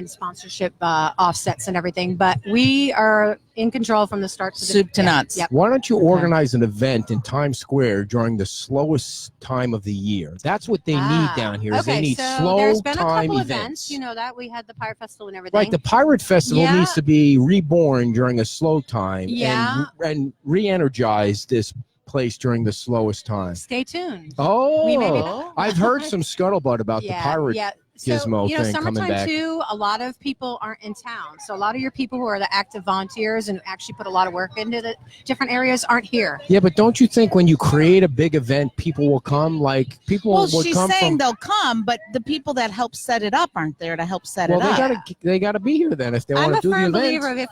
Speaker 5: sponsorship offsets and everything. But we are in control from the start to the
Speaker 4: Soup to nuts.
Speaker 5: Yep.
Speaker 1: Why don't you organize an event in Times Square during the slowest time of the year? That's what they need down here. Is
Speaker 5: Okay,
Speaker 1: they need
Speaker 5: so
Speaker 1: slow
Speaker 5: there's been a
Speaker 1: time
Speaker 5: couple
Speaker 1: events.
Speaker 5: You know that we had the Pirate Festival and everything.
Speaker 1: Right, the Pirate Festival
Speaker 5: Yeah.
Speaker 1: needs to be reborn during a slow time
Speaker 5: Yeah.
Speaker 1: and re-energize this place during the slowest time.
Speaker 5: Stay tuned.
Speaker 1: Oh,
Speaker 5: We may be-
Speaker 1: I've heard some scuttlebutt about the pirate
Speaker 5: Yeah.
Speaker 1: gizmo thing coming
Speaker 5: summertime
Speaker 1: back.
Speaker 5: too, a lot of people aren't in town. So a lot of your people who are the active volunteers and actually put a lot of work into the different areas aren't here.
Speaker 1: Yeah, but don't you think when you create a big event, people will come? Like people
Speaker 4: Well,
Speaker 1: would
Speaker 4: she's
Speaker 1: come
Speaker 4: saying
Speaker 1: from.
Speaker 4: they'll come, but the people that help set it up aren't there to help set
Speaker 1: Well,
Speaker 4: it up.
Speaker 1: they gotta be here then if they
Speaker 5: I'm
Speaker 1: want
Speaker 5: a
Speaker 1: to do the
Speaker 5: firm
Speaker 1: event.
Speaker 5: believer of if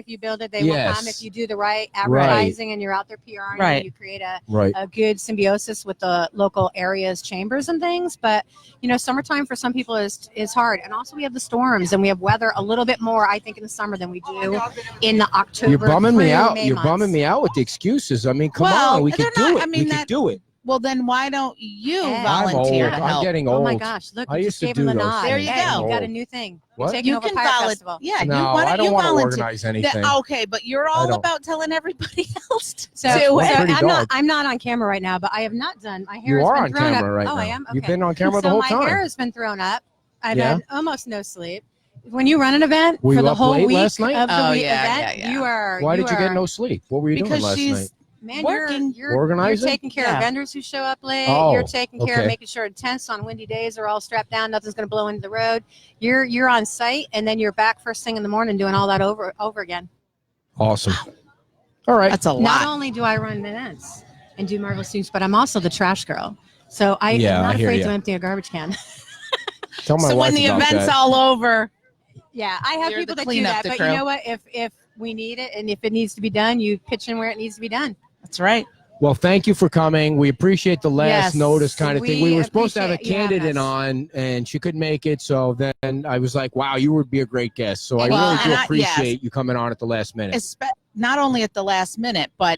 Speaker 5: you build it, they will come.
Speaker 1: Yes.
Speaker 5: If you do the right advertising and you're out there PRing
Speaker 4: Right.
Speaker 5: and you create
Speaker 1: Right.
Speaker 5: a good symbiosis with the local areas, chambers and things. But summertime for some people is hard. And also we have the storms and we have weather a little bit more, I think, in the summer than we do in the October.
Speaker 1: You're bumming me
Speaker 5: through
Speaker 1: out.
Speaker 5: May
Speaker 1: You're
Speaker 5: months.
Speaker 1: bumming me out with the excuses. I mean, come
Speaker 4: Well,
Speaker 1: on, we could
Speaker 4: they're
Speaker 1: do
Speaker 4: not-
Speaker 1: it.
Speaker 4: I mean,
Speaker 1: we could do it.
Speaker 4: Well, then why don't you
Speaker 5: I'm
Speaker 4: volunteer
Speaker 1: I'm old.
Speaker 4: to
Speaker 1: I'm
Speaker 4: help?
Speaker 1: getting old.
Speaker 5: Oh my gosh! Look,
Speaker 1: I
Speaker 5: you
Speaker 1: used
Speaker 5: just
Speaker 1: to
Speaker 5: gave
Speaker 1: do
Speaker 5: him the
Speaker 1: those
Speaker 5: nod.
Speaker 4: There you
Speaker 5: Hey,
Speaker 4: go.
Speaker 5: You got a new thing. You're
Speaker 1: What?
Speaker 5: taking
Speaker 4: You
Speaker 5: over
Speaker 4: can
Speaker 5: Pirate Festival.
Speaker 4: Yeah,
Speaker 1: No,
Speaker 4: you want
Speaker 1: I
Speaker 4: to.
Speaker 1: don't
Speaker 4: You
Speaker 1: want to
Speaker 4: volunteer.
Speaker 1: organize anything.
Speaker 4: Okay, but you're
Speaker 1: I
Speaker 4: all
Speaker 1: don't.
Speaker 4: about telling everybody else to
Speaker 5: So,
Speaker 4: do
Speaker 1: Well,
Speaker 4: it.
Speaker 1: pretty dog.
Speaker 5: I'm not on camera right now, but I have not done my hair.
Speaker 1: You
Speaker 5: has
Speaker 1: are
Speaker 5: been
Speaker 1: on
Speaker 5: thrown
Speaker 1: camera
Speaker 5: up.
Speaker 1: right
Speaker 5: Oh,
Speaker 1: now.
Speaker 5: I am. Okay.
Speaker 1: You've been on camera
Speaker 5: so
Speaker 1: the whole
Speaker 5: my
Speaker 1: time.
Speaker 5: hair has been thrown up. I've
Speaker 1: Yeah?
Speaker 5: had almost no sleep. When you run an event
Speaker 1: Were
Speaker 5: for
Speaker 1: you
Speaker 5: the
Speaker 1: up
Speaker 5: whole
Speaker 1: late
Speaker 5: week
Speaker 1: last night?
Speaker 5: of the
Speaker 4: Oh,
Speaker 5: week
Speaker 4: yeah,
Speaker 5: event,
Speaker 4: yeah.
Speaker 5: you are.
Speaker 1: Why did you get
Speaker 5: are-
Speaker 1: no sleep? What were you doing
Speaker 4: Because
Speaker 1: last
Speaker 4: she's
Speaker 1: night?
Speaker 5: Man,
Speaker 4: working.
Speaker 5: You're
Speaker 1: Organizing?
Speaker 5: taking care
Speaker 4: Yeah.
Speaker 5: of vendors who show up late.
Speaker 1: Oh,
Speaker 5: You're taking care
Speaker 1: okay.
Speaker 5: of making sure tents on windy days are all strapped down. Nothing's going to blow into the road. You're on site, and then you're back first thing in the morning doing all that over again.
Speaker 1: Awesome. All right.
Speaker 4: That's a
Speaker 5: Not
Speaker 4: lot.
Speaker 5: only do I run events and do marvelous things, but I'm also the trash girl. So I
Speaker 1: Yeah,
Speaker 5: am not
Speaker 1: I hear
Speaker 5: afraid
Speaker 1: ya.
Speaker 5: to empty a garbage can.
Speaker 1: Tell my
Speaker 4: So
Speaker 1: wife
Speaker 4: when the
Speaker 1: about
Speaker 4: event's
Speaker 1: that.
Speaker 4: all over,
Speaker 5: Yeah, I have
Speaker 4: You're
Speaker 5: people
Speaker 4: the
Speaker 5: that do
Speaker 4: cleanup
Speaker 5: that.
Speaker 4: the
Speaker 5: But
Speaker 4: crew.
Speaker 5: you know what? If we need it and if it needs to be done, you pitch in where it needs to be done.
Speaker 4: that's right.
Speaker 1: Well, thank you for coming. We appreciate the last
Speaker 4: Yes,
Speaker 1: notice kind of thing. We
Speaker 5: we
Speaker 1: were supposed to have a
Speaker 5: appreciate you having
Speaker 1: candidate
Speaker 5: us.
Speaker 1: on, and she couldn't make it. So then I was like, wow, you would be a great guest. So I
Speaker 4: Well,
Speaker 1: really do
Speaker 4: and yes.
Speaker 1: appreciate you coming on at the last minute.
Speaker 4: Not only at the last minute, but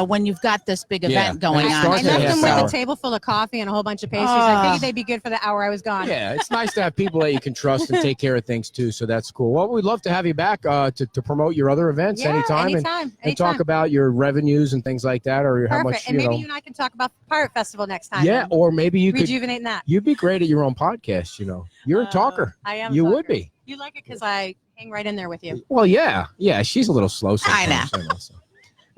Speaker 4: when you've got this big
Speaker 1: Yeah,
Speaker 4: event
Speaker 1: and
Speaker 4: going
Speaker 1: it
Speaker 4: on.
Speaker 1: starts
Speaker 5: I
Speaker 1: at
Speaker 5: left
Speaker 1: half
Speaker 5: them with
Speaker 1: hour.
Speaker 5: a table full of coffee and a whole bunch of pastries.
Speaker 4: Ah.
Speaker 5: I figured they'd be good for the hour I was gone.
Speaker 1: Yeah, it's nice to have people that you can trust and take care of things too. So that's cool. Well, we'd love to have you back to promote your other events
Speaker 5: Yeah,
Speaker 1: anytime, and talk about your revenues and things like that, or how
Speaker 5: Perfect.
Speaker 1: much
Speaker 5: And maybe
Speaker 1: know.
Speaker 5: you and I can talk about the Pirate Festival next time.
Speaker 1: Yeah,
Speaker 5: then.
Speaker 1: or maybe you could.
Speaker 5: Rejuvenate that.
Speaker 1: You'd be great at your own podcast. You're a talker.
Speaker 5: I am. a
Speaker 1: You
Speaker 5: talker.
Speaker 1: would be.
Speaker 5: You like it because I hang right in there with you.
Speaker 1: Well, yeah. She's a little slow
Speaker 4: I
Speaker 1: sometimes. I know, so.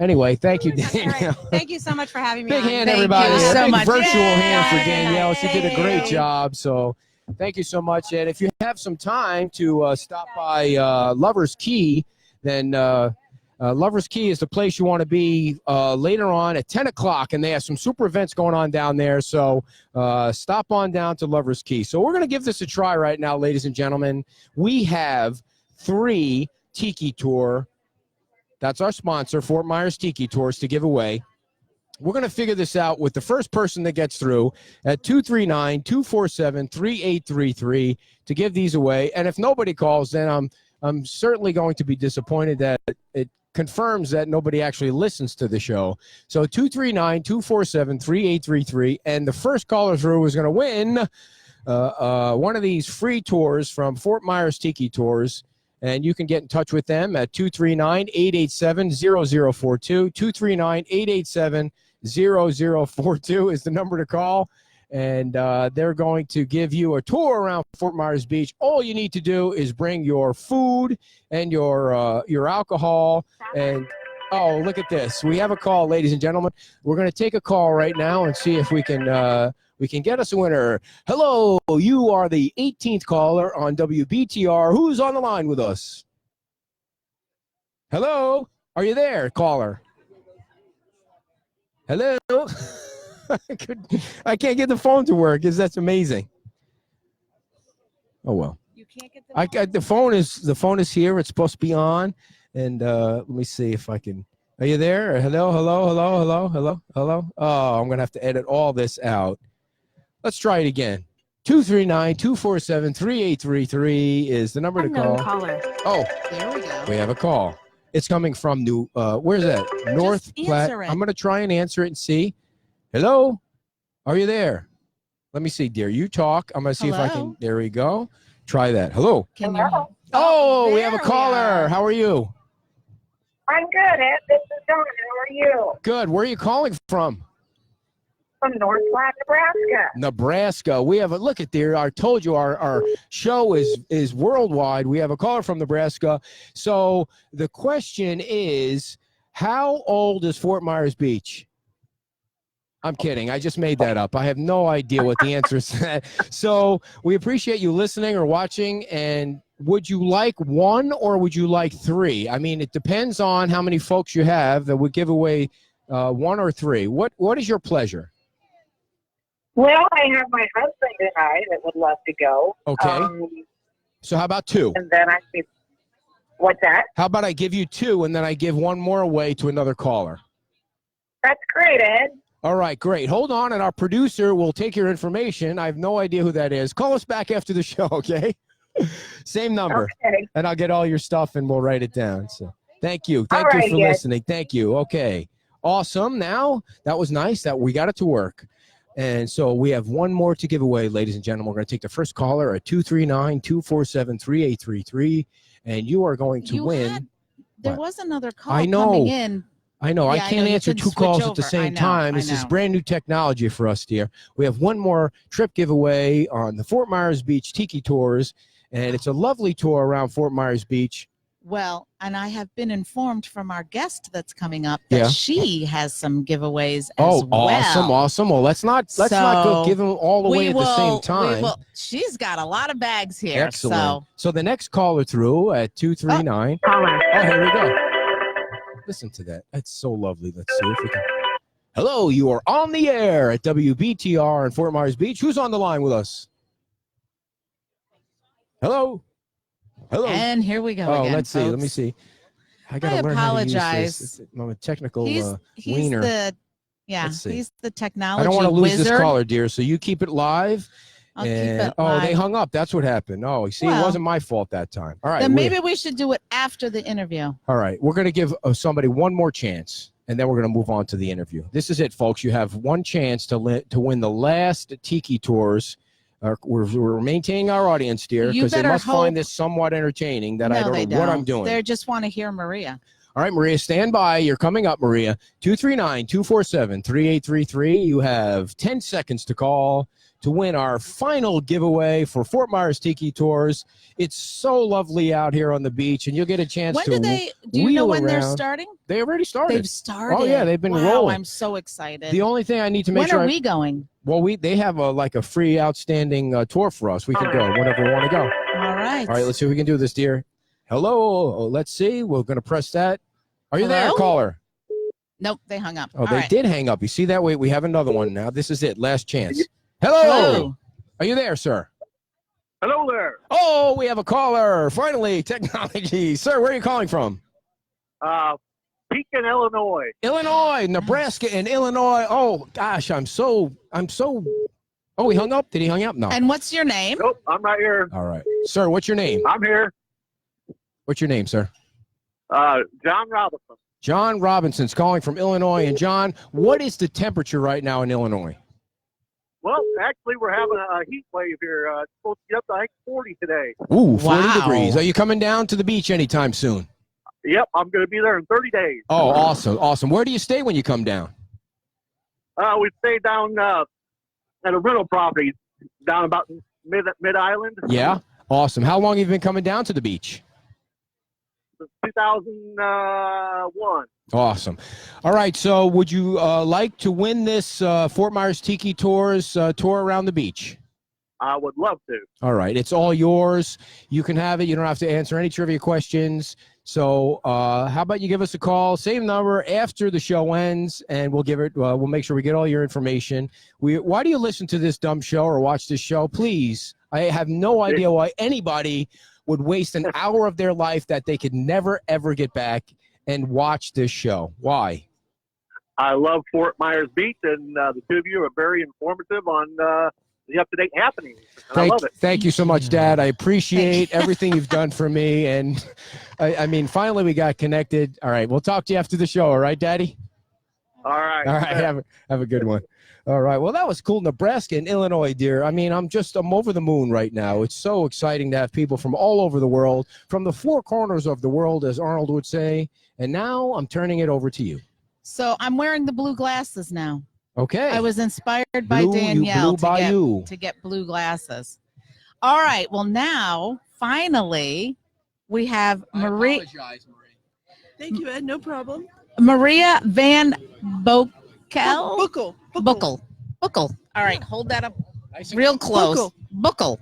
Speaker 1: Anyway, thank you,
Speaker 5: All right.
Speaker 1: Danielle.
Speaker 5: Thank you so much for having me.
Speaker 1: Big
Speaker 5: on.
Speaker 1: hand,
Speaker 4: Thank
Speaker 1: everybody.
Speaker 4: you
Speaker 1: A
Speaker 4: so
Speaker 1: big
Speaker 4: much.
Speaker 1: virtual
Speaker 4: Yay!
Speaker 1: hand for Danielle. She did a great
Speaker 5: Yay!
Speaker 1: job. So thank you so much. And if you have some time to stop by Lover's Key, then Lover's Key is the place you want to be later on at 10 o'clock. And they have some super events going on down there. So stop on down to Lover's Key. So we're going to give this a try right now, ladies and gentlemen. We have 3 Tike Tour. That's our sponsor, Fort Myers Tiki Tours, to give away. We're going to figure this out with the first person that gets through at 239-247-3833 to give these away. And if nobody calls, then I'm certainly going to be disappointed that it confirms that nobody actually listens to the show. So 239-247-3833, and the first caller through is going to win one of these free tours from Fort Myers Tiki Tours. And you can get in touch with them at 239-887-0042. 239-887-0042 is the number to call. And they're going to give you a tour around Fort Myers Beach. All you need to do is bring your food and your alcohol. And, oh, look at this. We have a call, ladies and gentlemen. We're going to take a call right now and see if we can get us a winner. Hello, you are the 18th caller on WBTR. Who's on the line with us? Hello, are you there, caller? Hello? I can't get the phone to work. That's amazing. Oh well.
Speaker 4: You can't get
Speaker 1: The phone is here. It's supposed to be on. And let me see if I can. Are you there? Hello. Oh, I'm gonna have to edit all this out. Let's try it again. 239-247-3833 is the number to call.
Speaker 5: Caller.
Speaker 1: Oh,
Speaker 4: There we go.
Speaker 1: we have a call. It's coming from where's that? North Platte.
Speaker 4: answer it.
Speaker 1: I'm going to try and answer it and see. Hello? Are you there? Let me see, dear. You talk. I'm going to see if I can.
Speaker 4: Hello?
Speaker 1: There we go. Try that. Hello?
Speaker 4: Can you?
Speaker 1: Oh, we have a
Speaker 4: there we
Speaker 1: caller.
Speaker 4: are.
Speaker 1: How are you?
Speaker 6: I'm good, Ed. This is Dawn. How are you?
Speaker 1: Good. Where are you calling from?
Speaker 6: From North Platte, Nebraska.
Speaker 1: Nebraska. We have a look at there. I told you our show is worldwide. We have a caller from Nebraska. So the question is, how old is Fort Myers Beach? I'm kidding. I just made that up. I have no idea what the answer is. So we appreciate you listening or watching. And would you like one or would you like three? I mean, it depends on how many folks you have that would give away one or three. What is your pleasure?
Speaker 6: Well, I have my husband and I that would love to go.
Speaker 1: Okay. So how about two?
Speaker 6: And then what's that?
Speaker 1: How about I give you two and then I give one more away to another caller?
Speaker 6: That's great, Ed.
Speaker 1: All right, great. Hold on, and our producer will take your information. I have no idea who that is. Call us back after the show, okay? Same number.
Speaker 6: Okay.
Speaker 1: And I'll get all your stuff, and we'll write it down. So thank you. Thank you for listening. Thank you. Okay. Awesome. Now, that was nice. That we got it to work. And so we have one more to give away, ladies and gentlemen. We're going to take the first caller at 239-247-3833, and you are going to win.
Speaker 4: There was another call coming in.
Speaker 1: I know.
Speaker 4: Yeah,
Speaker 1: I can't answer two calls at the same time. This is brand new technology for us, dear. We have one more trip giveaway on the Fort Myers Beach Tike Tours, and it's a lovely tour around Fort Myers Beach.
Speaker 4: Well, and I have been informed from our guest that's coming up that she has some giveaways as well.
Speaker 1: Awesome. Well, let's not go give them all away at the same time.
Speaker 4: She's got a lot lot of bags here.
Speaker 1: Excellent. So the next caller through at 239. Oh, here we go. Listen to that. That's so lovely. Let's see if we can. Hello, you are on the air at WBTR in Fort Myers Beach. Who's on the line with us? Hello?
Speaker 4: And here we go again,
Speaker 1: let's see.
Speaker 4: folks.
Speaker 1: Let me see. I got to learn how to use this. I'm a technical wiener.
Speaker 4: He's the technology
Speaker 1: I don't want to lose
Speaker 4: wizard.
Speaker 1: this caller, dear, so you keep it live.
Speaker 4: I'll keep it live.
Speaker 1: They hung up. That's what happened. Oh, see, it wasn't my fault that time. All right.
Speaker 4: Then maybe we should do it after the interview.
Speaker 1: All right. We're going to give somebody one more chance, and then we're going to move on to the interview. This is it, folks. You have one chance to win the last Tike Tours. We're maintaining our audience, dear, because they must find this somewhat entertaining that I don't know what I'm doing.
Speaker 4: They just want to hear Maria.
Speaker 1: All right, Maria, stand by. You're coming up, Maria. 239-247-3833. You have 10 seconds to call to win our final giveaway for Fort Myers Tike Tours. It's so lovely out here on the beach, and you'll get a chance to
Speaker 4: do you know when they're starting?
Speaker 1: They already started.
Speaker 4: They've started.
Speaker 1: Oh, yeah, they've been rolling.
Speaker 4: I'm so excited.
Speaker 1: The only thing I need to make sure.
Speaker 4: When are we going?
Speaker 1: Well, they have a free outstanding tour for us. We can go whenever we want to go.
Speaker 4: All right.
Speaker 1: All right, let's see if we can do this, dear. Hello. Let's see. We're going to press that. Are you there, caller?
Speaker 4: Nope, they hung up.
Speaker 1: Oh, they did hang up. You see that? Wait, we have another one now. This is it. Last chance. Hello. Are you there, sir?
Speaker 7: Hello there.
Speaker 1: Oh, we have a caller. Finally, technology. Sir, where are you calling from?
Speaker 7: Pekin, Illinois.
Speaker 1: Illinois, Nebraska, and Illinois. Oh, gosh, I'm so. Oh, he hung up? Did he hang up? No.
Speaker 4: And what's your name?
Speaker 7: Nope, I'm right here.
Speaker 1: All right. Sir, what's your name?
Speaker 7: I'm here.
Speaker 1: What's your name, sir?
Speaker 7: John Robinson.
Speaker 1: John Robinson's calling from Illinois. And, John, what is the temperature right now in Illinois?
Speaker 7: Well, actually, we're having a heat wave here. It's supposed to get up to, I think, 40 today.
Speaker 1: Ooh, 40 degrees. Are you coming down to the beach anytime soon?
Speaker 7: Yep, I'm going to be there in 30 days.
Speaker 1: Oh, awesome. Where do you stay when you come down?
Speaker 7: We stay down at a rental property down about mid-island.
Speaker 1: Yeah, awesome. How long have you been coming down to the beach?
Speaker 7: 2001.
Speaker 1: Awesome. All right, so would you like to win this Fort Myers Tike Tours tour around the beach?
Speaker 7: I would love to.
Speaker 1: All right, it's all yours. You can have it. You don't have to answer any trivia questions. So how about you give us a call, same number, after the show ends, and we'll give it. We'll make sure we get all your information. Why do you listen to this dumb show or watch this show? Please, I have no idea why anybody would waste an hour of their life that they could never, ever get back and watch this show. Why?
Speaker 7: I love Fort Myers Beach, and the two of you are very informative on the up-to-date happenings. And I love it.
Speaker 1: Thank you so much, Dad. I appreciate everything you've done for me. And, I mean, finally we got connected. All right, we'll talk to you after the show. All right, Daddy?
Speaker 7: All right.
Speaker 1: All right, have a good one. All right. Well, that was cool. Nebraska and Illinois, dear. I mean, I'm over the moon right now. It's so exciting to have people from all over the world, from the four corners of the world, as Arnold would say. And now I'm turning it over to you.
Speaker 4: So I'm wearing the blue glasses now.
Speaker 1: Okay.
Speaker 4: I was inspired by Danielle
Speaker 1: to
Speaker 4: get blue glasses. All right. Well, now, finally, we have Maria.
Speaker 8: I apologize, Marie. Thank you, Ed. No problem.
Speaker 4: Maria Van Boekel. Buckle. Buckle. All right, hold that up
Speaker 1: Nice and
Speaker 4: real close. Buckle.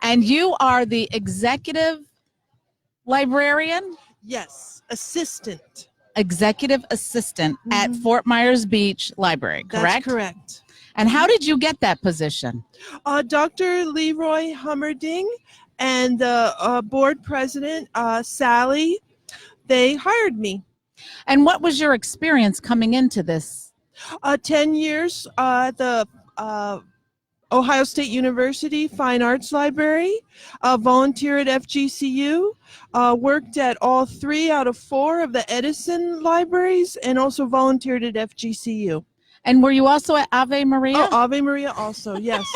Speaker 4: And you are the executive librarian?
Speaker 8: Yes, assistant.
Speaker 4: Executive assistant at Fort Myers Beach Library, correct?
Speaker 8: That's correct.
Speaker 4: And how did you get that position?
Speaker 8: Dr. Leroy Hummerding and the board president, Sally, they hired me.
Speaker 4: And what was your experience coming into this?
Speaker 8: 10 years at the Ohio State University Fine Arts Library, volunteered at FGCU, worked at all 3 out of 4 of the Edison libraries, and also volunteered at FGCU.
Speaker 4: And were you also at Ave Maria?
Speaker 8: Oh, Ave Maria also, yes.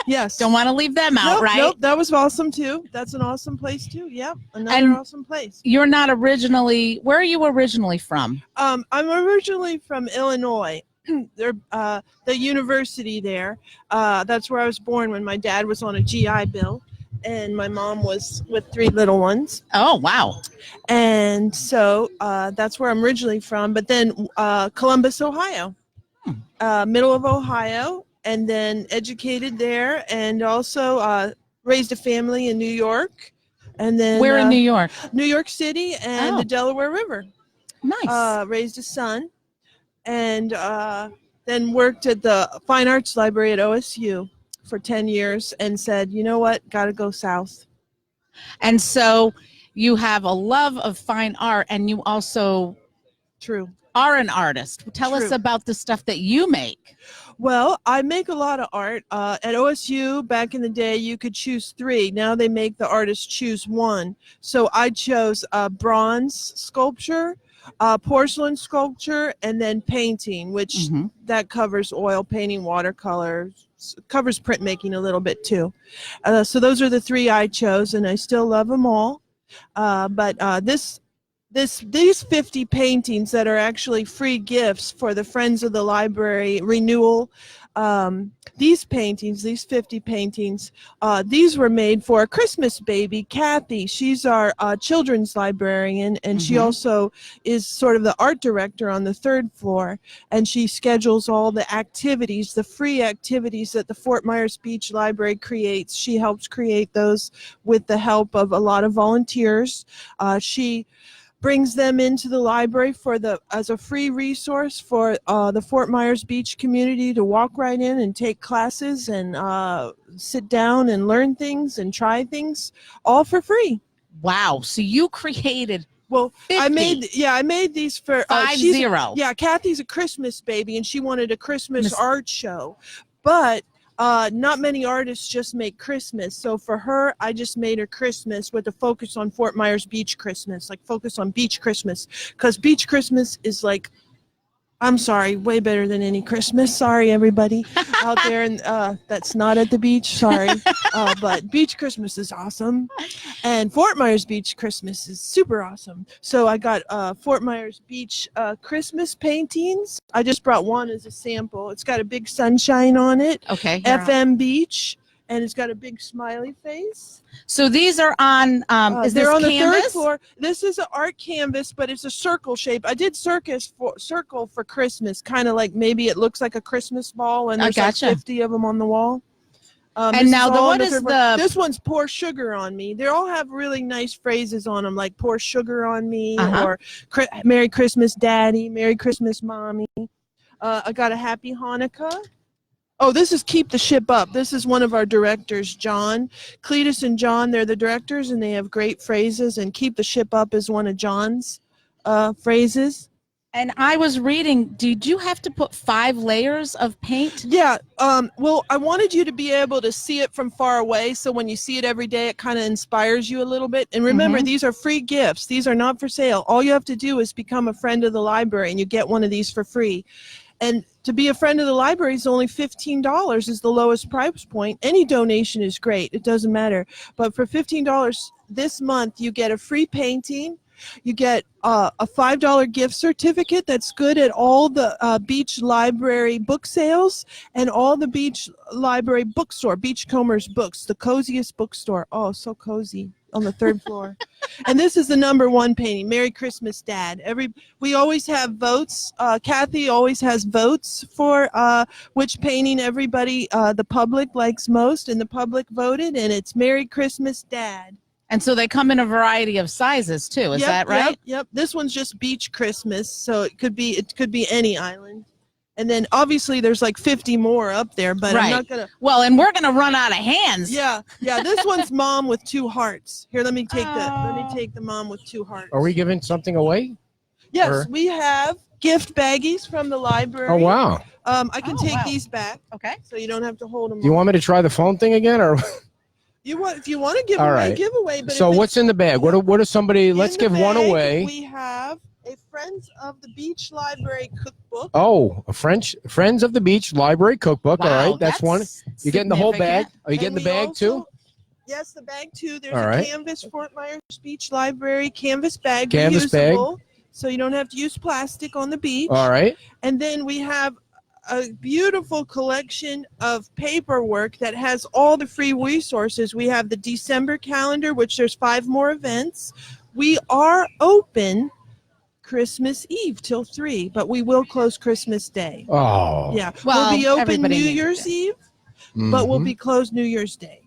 Speaker 8: Yes.
Speaker 4: Don't want to leave them out, right?
Speaker 8: Nope, that was awesome too. That's an awesome place too. Yeah, another awesome place.
Speaker 4: You're not originally, where are you originally from?
Speaker 8: I'm originally from Illinois. The university there. That's where I was born when my dad was on a GI Bill and my mom was with 3 little ones.
Speaker 4: Oh, wow.
Speaker 8: And so that's where I'm originally from. But then Columbus, Ohio, middle of Ohio, and then educated there and also raised a family in New York. And then
Speaker 4: where in New York?
Speaker 8: New York City and the Delaware River.
Speaker 4: Nice.
Speaker 8: Raised a son. And then worked at the Fine Arts Library at OSU for 10 years and said, you know what, got to go south.
Speaker 4: And so you have a love of fine art and you also are an artist. Tell us about the stuff that you make.
Speaker 8: Well, I make a lot of art. At OSU, back in the day, you could choose 3. Now they make the artist choose 1. So I chose bronze sculpture, porcelain sculpture, and then painting, which that covers oil painting, watercolor, covers printmaking a little bit too. So those are the 3 I chose, and I still love them all. But these 50 paintings that are actually free gifts for the Friends of the Library renewal. These paintings, these 50 paintings, these were made for a Christmas baby, Kathy. She's our children's librarian, and she also is sort of the art director on the 3rd floor, and she schedules all the activities, the free activities that the Fort Myers Beach Library creates. She helps create those with the help of a lot of volunteers. She brings them into the library as a free resource for the Fort Myers Beach community to walk right in and take classes and sit down and learn things and try things, all for free.
Speaker 4: Wow! So you created
Speaker 8: 50. I made these for
Speaker 4: 50.
Speaker 8: Yeah, Kathy's a Christmas baby, and she wanted a Christmas art show, but not many artists just make Christmas. So for her, I just made her Christmas with a focus on Fort Myers Beach Christmas, like focus on beach Christmas, because beach Christmas is like, I'm sorry, way better than any Christmas. Sorry, everybody out there and that's not at the beach. Sorry. But beach Christmas is awesome. And Fort Myers Beach Christmas is super awesome. So I got Fort Myers Beach Christmas paintings. I just brought one as a sample. It's got a big sunshine on it.
Speaker 4: Okay.
Speaker 8: FM Beach. And it's got a big smiley face.
Speaker 4: So these are on, is this
Speaker 8: on
Speaker 4: canvas?
Speaker 8: The 3rd floor. This is an art canvas, but it's a circle shape. I did circle for Christmas, kind of like maybe it looks like a Christmas ball, and there's like 50 of them on the wall.
Speaker 4: And now
Speaker 8: this one's pour sugar on me. They all have really nice phrases on them, like pour sugar on me, or Merry Christmas, Daddy, Merry Christmas, Mommy. I got a Happy Hanukkah. Oh, this is Keep the Ship Up. This is one of our directors, John. Cletus and John, they're the directors, and they have great phrases, and Keep the Ship Up is one of John's phrases.
Speaker 4: And I was reading, did you have to put 5 layers of paint?
Speaker 8: Yeah. Well, I wanted you to be able to see it from far away, so when you see it every day, it kind of inspires you a little bit. And remember, these are free gifts. These are not for sale. All you have to do is become a friend of the library, and you get one of these for free. And to be a friend of the library is only $15 is the lowest price point. Any donation is great. It doesn't matter. But for $15 this month, you get a free painting. You get a $5 gift certificate that's good at all the Beach Library book sales and all the Beach Library bookstore, Beachcombers Books, the coziest bookstore. Oh, so cozy. on the third floor. And this is the #1 painting, Merry Christmas, Dad. We always have votes. Kathy always has votes for which painting everybody, the public likes most, and the public voted, and it's Merry Christmas, Dad.
Speaker 4: And so they come in a variety of sizes too. Is that right?
Speaker 8: Yep. This one's just beach Christmas, so it could be any island. And then obviously there's like 50 more up there, but I'm not gonna.
Speaker 4: Well, and we're gonna run out of hands.
Speaker 8: Yeah. This one's mom with 2 hearts. Here, let me take the mom with 2 hearts.
Speaker 1: Are we giving something away?
Speaker 8: Yes, we have gift baggies from the library.
Speaker 1: Oh wow.
Speaker 8: I can take these back.
Speaker 4: Okay.
Speaker 8: So you don't have to hold them.
Speaker 1: Do you want me to try the phone thing again, or?
Speaker 8: If you want to give
Speaker 1: All
Speaker 8: away,
Speaker 1: right.
Speaker 8: give away. But
Speaker 1: so what's in the bag? What are somebody? Let's give one away.
Speaker 8: We have a Friends of the Beach Library cookbook.
Speaker 1: Oh, a Friends of the Beach Library cookbook.
Speaker 4: Wow,
Speaker 1: all right, that's one. You're getting the whole bag. Are you getting the bag too?
Speaker 8: Yes, the bag too. There's
Speaker 1: All right.
Speaker 8: canvas Fort Myers Beach Library canvas bag.
Speaker 1: Canvas
Speaker 8: reusable, so you don't have to use plastic on the beach.
Speaker 1: All right.
Speaker 8: And then we have a beautiful collection of paperwork that has all the free resources. We have the December calendar, which there's 5 more events. We are open Christmas Eve till 3, but we will close Christmas Day.
Speaker 1: Oh.
Speaker 8: Yeah.
Speaker 4: Well,
Speaker 8: we'll be open
Speaker 4: everybody
Speaker 8: New
Speaker 4: needs
Speaker 8: Year's
Speaker 4: it.
Speaker 8: Eve, but we'll be closed New Year's Day.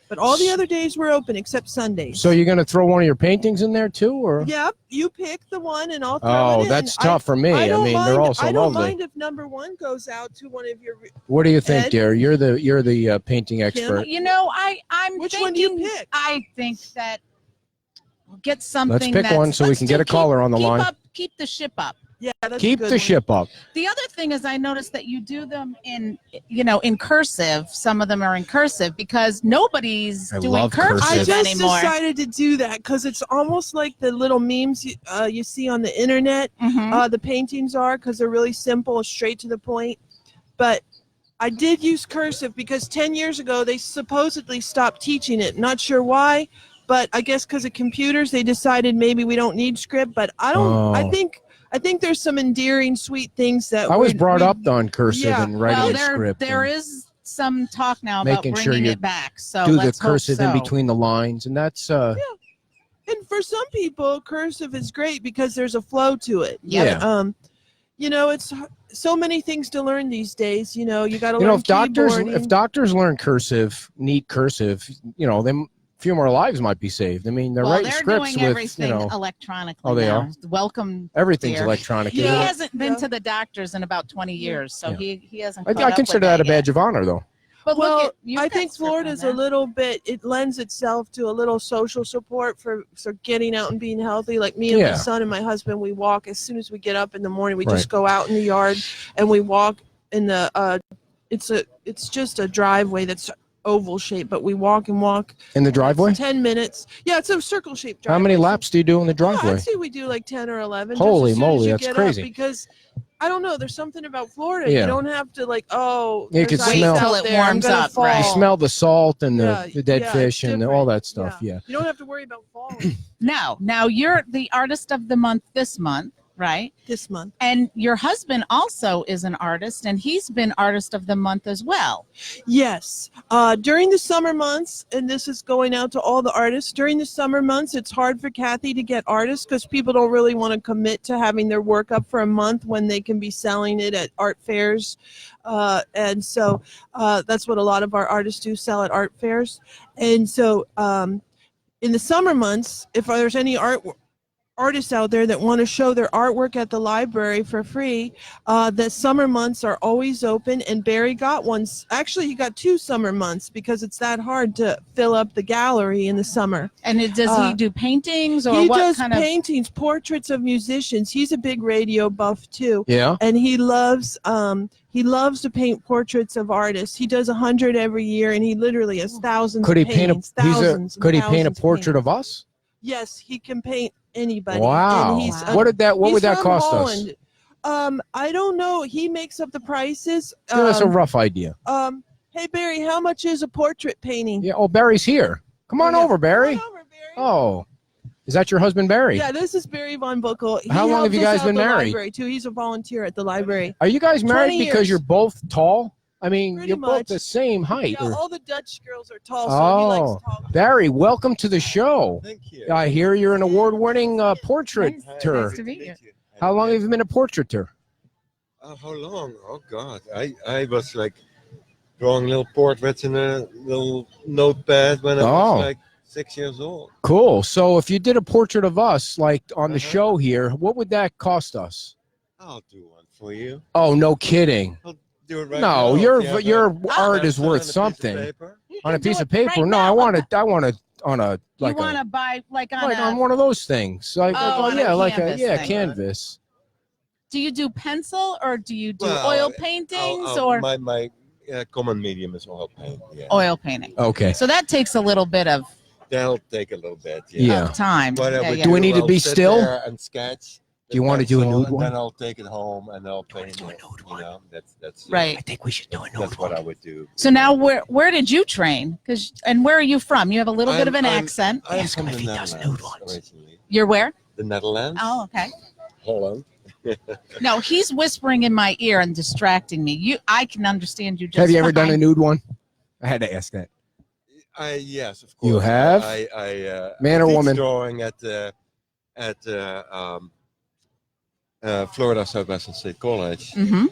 Speaker 8: But all the other days we're open except Sundays.
Speaker 1: So you're going to throw one of your paintings in there too, or?
Speaker 8: Yep, you pick the one and I'll throw it
Speaker 1: Oh,
Speaker 8: in.
Speaker 1: that's tough for me. I mean, they're all so
Speaker 8: I don't
Speaker 1: lovely.
Speaker 8: mind if #1 goes out to one of your.
Speaker 1: What do you think,
Speaker 8: Ed?
Speaker 1: dear? You're the painting expert.
Speaker 4: You know, I'm
Speaker 8: Which
Speaker 4: thinking,
Speaker 8: one do you pick?
Speaker 4: I think that we'll get something.
Speaker 1: Let's pick
Speaker 4: that's,
Speaker 1: one so we can get a caller on the line.
Speaker 4: Keep the ship up.
Speaker 8: Yeah, that's a
Speaker 1: Keep
Speaker 8: good
Speaker 1: the
Speaker 8: one.
Speaker 1: ship up.
Speaker 4: The other thing is I noticed that you do them in cursive. Some of them are in cursive because nobody's
Speaker 1: I
Speaker 4: doing
Speaker 1: love cursive.
Speaker 8: I
Speaker 4: cursive
Speaker 8: just
Speaker 4: anymore.
Speaker 8: decided to do that because it's almost like the little memes you see on the internet.
Speaker 4: Mhm.
Speaker 8: The paintings are because they're really simple, straight to the point. But I did use cursive because 10 years ago they supposedly stopped teaching it. Not sure why, but I guess because of computers they decided maybe we don't need script. But I don't. I think there's some endearing, sweet things that
Speaker 1: I was brought up on cursive
Speaker 8: Yeah.
Speaker 1: and writing
Speaker 4: Well,
Speaker 1: a script.
Speaker 4: there
Speaker 1: and
Speaker 4: is some talk now about
Speaker 1: making sure
Speaker 4: bringing
Speaker 1: you
Speaker 4: it back. So
Speaker 1: do the
Speaker 4: let's hope
Speaker 1: cursive in
Speaker 4: so.
Speaker 1: between the lines, and that's
Speaker 8: And for some people, cursive is great because there's a flow to it.
Speaker 1: Yeah.
Speaker 8: It's so many things to learn these days. You got to learn
Speaker 1: if doctors
Speaker 8: keyboarding.
Speaker 1: learn cursive, neat cursive, then a few more lives might be saved. I mean, they're writing
Speaker 4: they're
Speaker 1: scripts
Speaker 4: doing
Speaker 1: with
Speaker 4: everything electronically.
Speaker 1: Oh, they
Speaker 4: now.
Speaker 1: are?
Speaker 4: Welcome.
Speaker 1: Everything's
Speaker 4: dear.
Speaker 1: electronic.
Speaker 4: He
Speaker 1: isn't it?
Speaker 4: hasn't been to the doctors in about 20 years, so he hasn't.
Speaker 1: I
Speaker 4: caught up
Speaker 1: consider
Speaker 4: with
Speaker 1: that a
Speaker 4: yet.
Speaker 1: badge of honor, though.
Speaker 4: But
Speaker 8: Well,
Speaker 4: look at, you've
Speaker 8: I
Speaker 4: got
Speaker 8: think
Speaker 4: script on
Speaker 8: Florida's a
Speaker 4: that.
Speaker 8: little bit. It lends itself to a little social support for getting out and being healthy. Like me and
Speaker 1: Yeah.
Speaker 8: my son and my husband, we walk as soon as we get up in the morning. We
Speaker 1: Right.
Speaker 8: just go out in the yard and we walk in the. It's just a driveway that's oval shape, but we walk and walk.
Speaker 1: In the driveway?
Speaker 8: 10 minutes. Yeah, it's a circle shaped driveway.
Speaker 1: How many laps do you do in the driveway?
Speaker 8: I'd say we do like 10 or 11.
Speaker 1: Holy
Speaker 8: just as soon as
Speaker 1: moly,
Speaker 8: you
Speaker 1: that's
Speaker 8: get up,
Speaker 1: crazy.
Speaker 8: because I don't know. There's something about Florida.
Speaker 1: Yeah.
Speaker 8: You don't have to
Speaker 1: You
Speaker 8: there's
Speaker 1: can
Speaker 8: ice
Speaker 1: smell-
Speaker 8: out
Speaker 4: Till it
Speaker 8: there, I'm
Speaker 4: warms
Speaker 8: gonna
Speaker 4: up,
Speaker 8: fall.
Speaker 4: right.
Speaker 1: You smell the salt and
Speaker 8: Yeah,
Speaker 1: the dead
Speaker 8: yeah,
Speaker 1: fish
Speaker 8: it's
Speaker 1: and all
Speaker 8: different.
Speaker 1: that stuff. Yeah.
Speaker 8: You don't have to worry about falling
Speaker 4: Now you're the artist of the month this month, right?
Speaker 8: this month.
Speaker 4: And your husband also is an artist, and he's been artist of the month as well.
Speaker 8: Yes. During the summer months, and this is going out to all the artists, during the summer months, it's hard for Kathy to get artists because people don't really want to commit to having their work up for a month when they can be selling it at art fairs. And so that's what a lot of our artists do, sell at art fairs. And so in the summer months, if there's any artists out there that want to show their artwork at the library for free, the summer months are always open, and Barry got one. Actually, he got 2 summer months because it's that hard to fill up the gallery in the summer.
Speaker 4: And does he do paintings or
Speaker 8: He
Speaker 4: what
Speaker 8: does
Speaker 4: kind of?
Speaker 8: paintings, portraits of musicians. He's a big radio buff too,
Speaker 1: Yeah.
Speaker 8: and he loves to paint portraits of artists. He does 100 every year, and he literally has thousands.
Speaker 1: Could he
Speaker 8: of
Speaker 1: paint
Speaker 8: paintings, thousands and
Speaker 1: could he paint a
Speaker 8: thousands of
Speaker 1: portrait
Speaker 8: paintings.
Speaker 1: of us?
Speaker 8: Yes, he can paint anybody.
Speaker 1: Wow.
Speaker 8: And he's,
Speaker 1: What
Speaker 8: he's
Speaker 1: would that
Speaker 8: from
Speaker 1: cost
Speaker 8: Holland.
Speaker 1: us?
Speaker 8: I don't know. He makes up the prices.
Speaker 1: Give us a rough idea.
Speaker 8: Hey Barry, how much is a portrait painting?
Speaker 1: Yeah. Oh, Barry's here. Come on
Speaker 8: Yeah.
Speaker 1: over, Barry.
Speaker 8: Come on over, Barry.
Speaker 1: Oh, is that your husband, Barry?
Speaker 8: Yeah, this is Barry Von Buchel. He
Speaker 1: How long have
Speaker 8: helps
Speaker 1: you
Speaker 8: us
Speaker 1: guys
Speaker 8: out
Speaker 1: been
Speaker 8: the
Speaker 1: married?
Speaker 8: Library too. He's a volunteer at the library.
Speaker 1: Are you guys married
Speaker 8: 20
Speaker 1: because
Speaker 8: years.
Speaker 1: you're both tall? I mean,
Speaker 8: Pretty
Speaker 1: you're both
Speaker 8: much.
Speaker 1: the same height.
Speaker 8: Yeah,
Speaker 1: or-
Speaker 8: all the Dutch girls are tall, so he likes tall.
Speaker 1: Barry, welcome to the show.
Speaker 9: Thank you.
Speaker 1: I hear you're an award-winning portraiteur.
Speaker 4: Nice to meet you.
Speaker 1: How long have you been a portraiteur?
Speaker 9: How long? Oh God, I was like drawing little portraits in a little notepad when I was like 6 years old.
Speaker 1: Cool. So if you did a portrait of us, like on the show here, what would that cost us?
Speaker 9: I'll do one for you.
Speaker 1: Oh, no kidding.
Speaker 9: I'll do it right
Speaker 1: No,
Speaker 9: now.
Speaker 1: your art is worth something. On a piece of paper? No, I want it on a like
Speaker 4: you want to buy like on
Speaker 1: like
Speaker 4: a,
Speaker 1: on one of those things. Like
Speaker 4: on a
Speaker 1: yeah, like a
Speaker 4: canvas thing.
Speaker 1: canvas.
Speaker 4: Do you do pencil or do you do
Speaker 9: Well,
Speaker 4: oil paintings or
Speaker 9: my common medium is oil paint. Yeah.
Speaker 4: oil painting?
Speaker 1: Okay.
Speaker 4: So that takes a little bit of
Speaker 9: That'll take a little bit.
Speaker 1: Yeah.
Speaker 4: time.
Speaker 9: What I
Speaker 4: Yeah,
Speaker 9: would
Speaker 4: yeah.
Speaker 1: Do we need to
Speaker 9: I'll
Speaker 1: be
Speaker 9: sit
Speaker 1: still?
Speaker 9: there and sketch.
Speaker 1: Do you want to do a nude
Speaker 9: and
Speaker 1: one?
Speaker 9: Then I'll take it home and I'll paint it. You know, that's
Speaker 4: Right.
Speaker 1: I think we should do a nude
Speaker 9: That's what I would do.
Speaker 4: So now where did you train? And where are you from? You have a little bit of an accent.
Speaker 9: I'm from the Netherlands originally.
Speaker 4: You're where?
Speaker 9: The Netherlands.
Speaker 4: Oh, okay.
Speaker 9: Holland.
Speaker 4: No, he's whispering in my ear and distracting me. I can understand you just
Speaker 1: Have you ever done a
Speaker 4: fine.
Speaker 1: nude one? I had to ask that.
Speaker 9: Yes, of course.
Speaker 1: You have?
Speaker 9: I
Speaker 1: Man or
Speaker 9: teach
Speaker 1: woman?
Speaker 9: drawing at Florida Southwestern State College.
Speaker 4: Mm-hmm.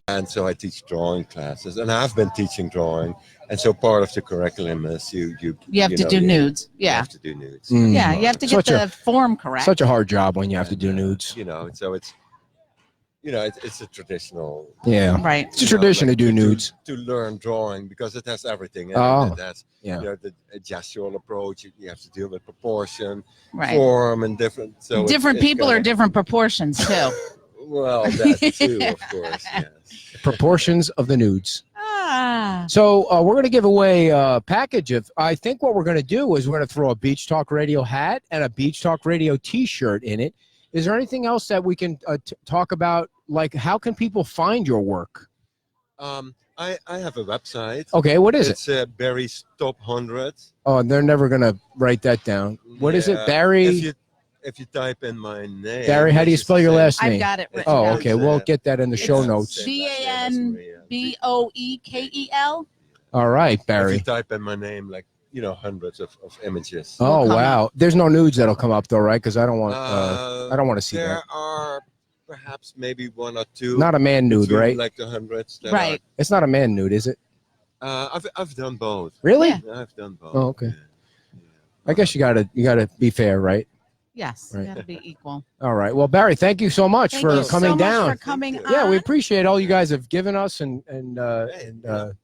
Speaker 9: And so I teach drawing classes, and I've been teaching drawing. And so part of the curriculum is you
Speaker 4: have to do nudes.
Speaker 9: You
Speaker 4: Yeah.
Speaker 9: have to do nudes.
Speaker 1: Mm.
Speaker 4: Yeah, you have to get the form correct.
Speaker 1: Such a hard job when you have to do nudes.
Speaker 9: You know, so it's a traditional.
Speaker 1: Yeah.
Speaker 4: Right.
Speaker 1: It's a tradition to do nudes.
Speaker 9: To learn drawing because it has everything. in
Speaker 1: Oh,
Speaker 9: it has
Speaker 1: yeah.
Speaker 9: the gestural approach. You have to deal with proportion,
Speaker 4: Right.
Speaker 9: form, and different. So
Speaker 4: Different people are different proportions too.
Speaker 9: Well, that too, of course. Yes.
Speaker 1: Proportions of the nudes.
Speaker 4: Ah.
Speaker 1: So we're going to give away a package of. I think what we're going to do is we're going to throw a Beach Talk Radio hat and a Beach Talk Radio T-shirt in it. Is there anything else that we can talk about? Like, how can people find your work?
Speaker 9: I have a website.
Speaker 1: Okay, what is it?
Speaker 9: It's Barry's Top 100.
Speaker 1: Oh, they're never going to write that down. What is it, Barry?
Speaker 9: If you type in my name.
Speaker 1: Barry, how do you spell your last name?
Speaker 4: I've got it written
Speaker 1: Oh,
Speaker 4: down.
Speaker 1: okay. We'll get that in the show notes.
Speaker 4: BANBOEKEL.
Speaker 1: All right,
Speaker 9: If
Speaker 1: Barry.
Speaker 9: you type in my name, like, hundreds of images.
Speaker 1: Oh, wow. There's no nudes that'll come up though, right? Because I don't want to see
Speaker 9: there
Speaker 1: that.
Speaker 9: are perhaps maybe one or two.
Speaker 1: Not a man nude,
Speaker 9: between,
Speaker 1: right?
Speaker 9: Like the hundreds. that
Speaker 4: Right.
Speaker 1: It's not a man nude, is it?
Speaker 9: I've done both.
Speaker 1: Really?
Speaker 4: Yeah.
Speaker 9: I've done both.
Speaker 1: Oh, okay. I guess you gotta be fair, right?
Speaker 4: Yes,
Speaker 1: Right.
Speaker 4: that'll be equal.
Speaker 1: All right. Well, Barry, thank you so much
Speaker 4: Thank
Speaker 1: for
Speaker 4: you
Speaker 1: coming
Speaker 4: so
Speaker 1: down.
Speaker 4: much for coming on.
Speaker 1: Yeah, we appreciate all you guys have given us and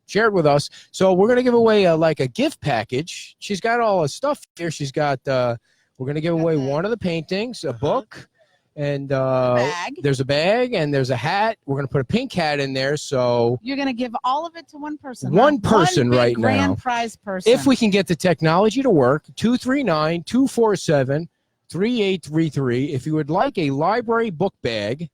Speaker 1: shared with us. So we're gonna give away like a gift package. She's got all the stuff here. She's got. We're gonna give away one of the paintings, a book, and
Speaker 4: bag.
Speaker 1: there's a bag and there's a hat. We're gonna put a pink hat in there. So
Speaker 4: You're going to give all of it to one person.
Speaker 1: One
Speaker 4: huh?
Speaker 1: person
Speaker 4: One big
Speaker 1: right now.
Speaker 4: grand prize person.
Speaker 1: if we can get the technology to work, 239-247-3833. If you would like a library book bag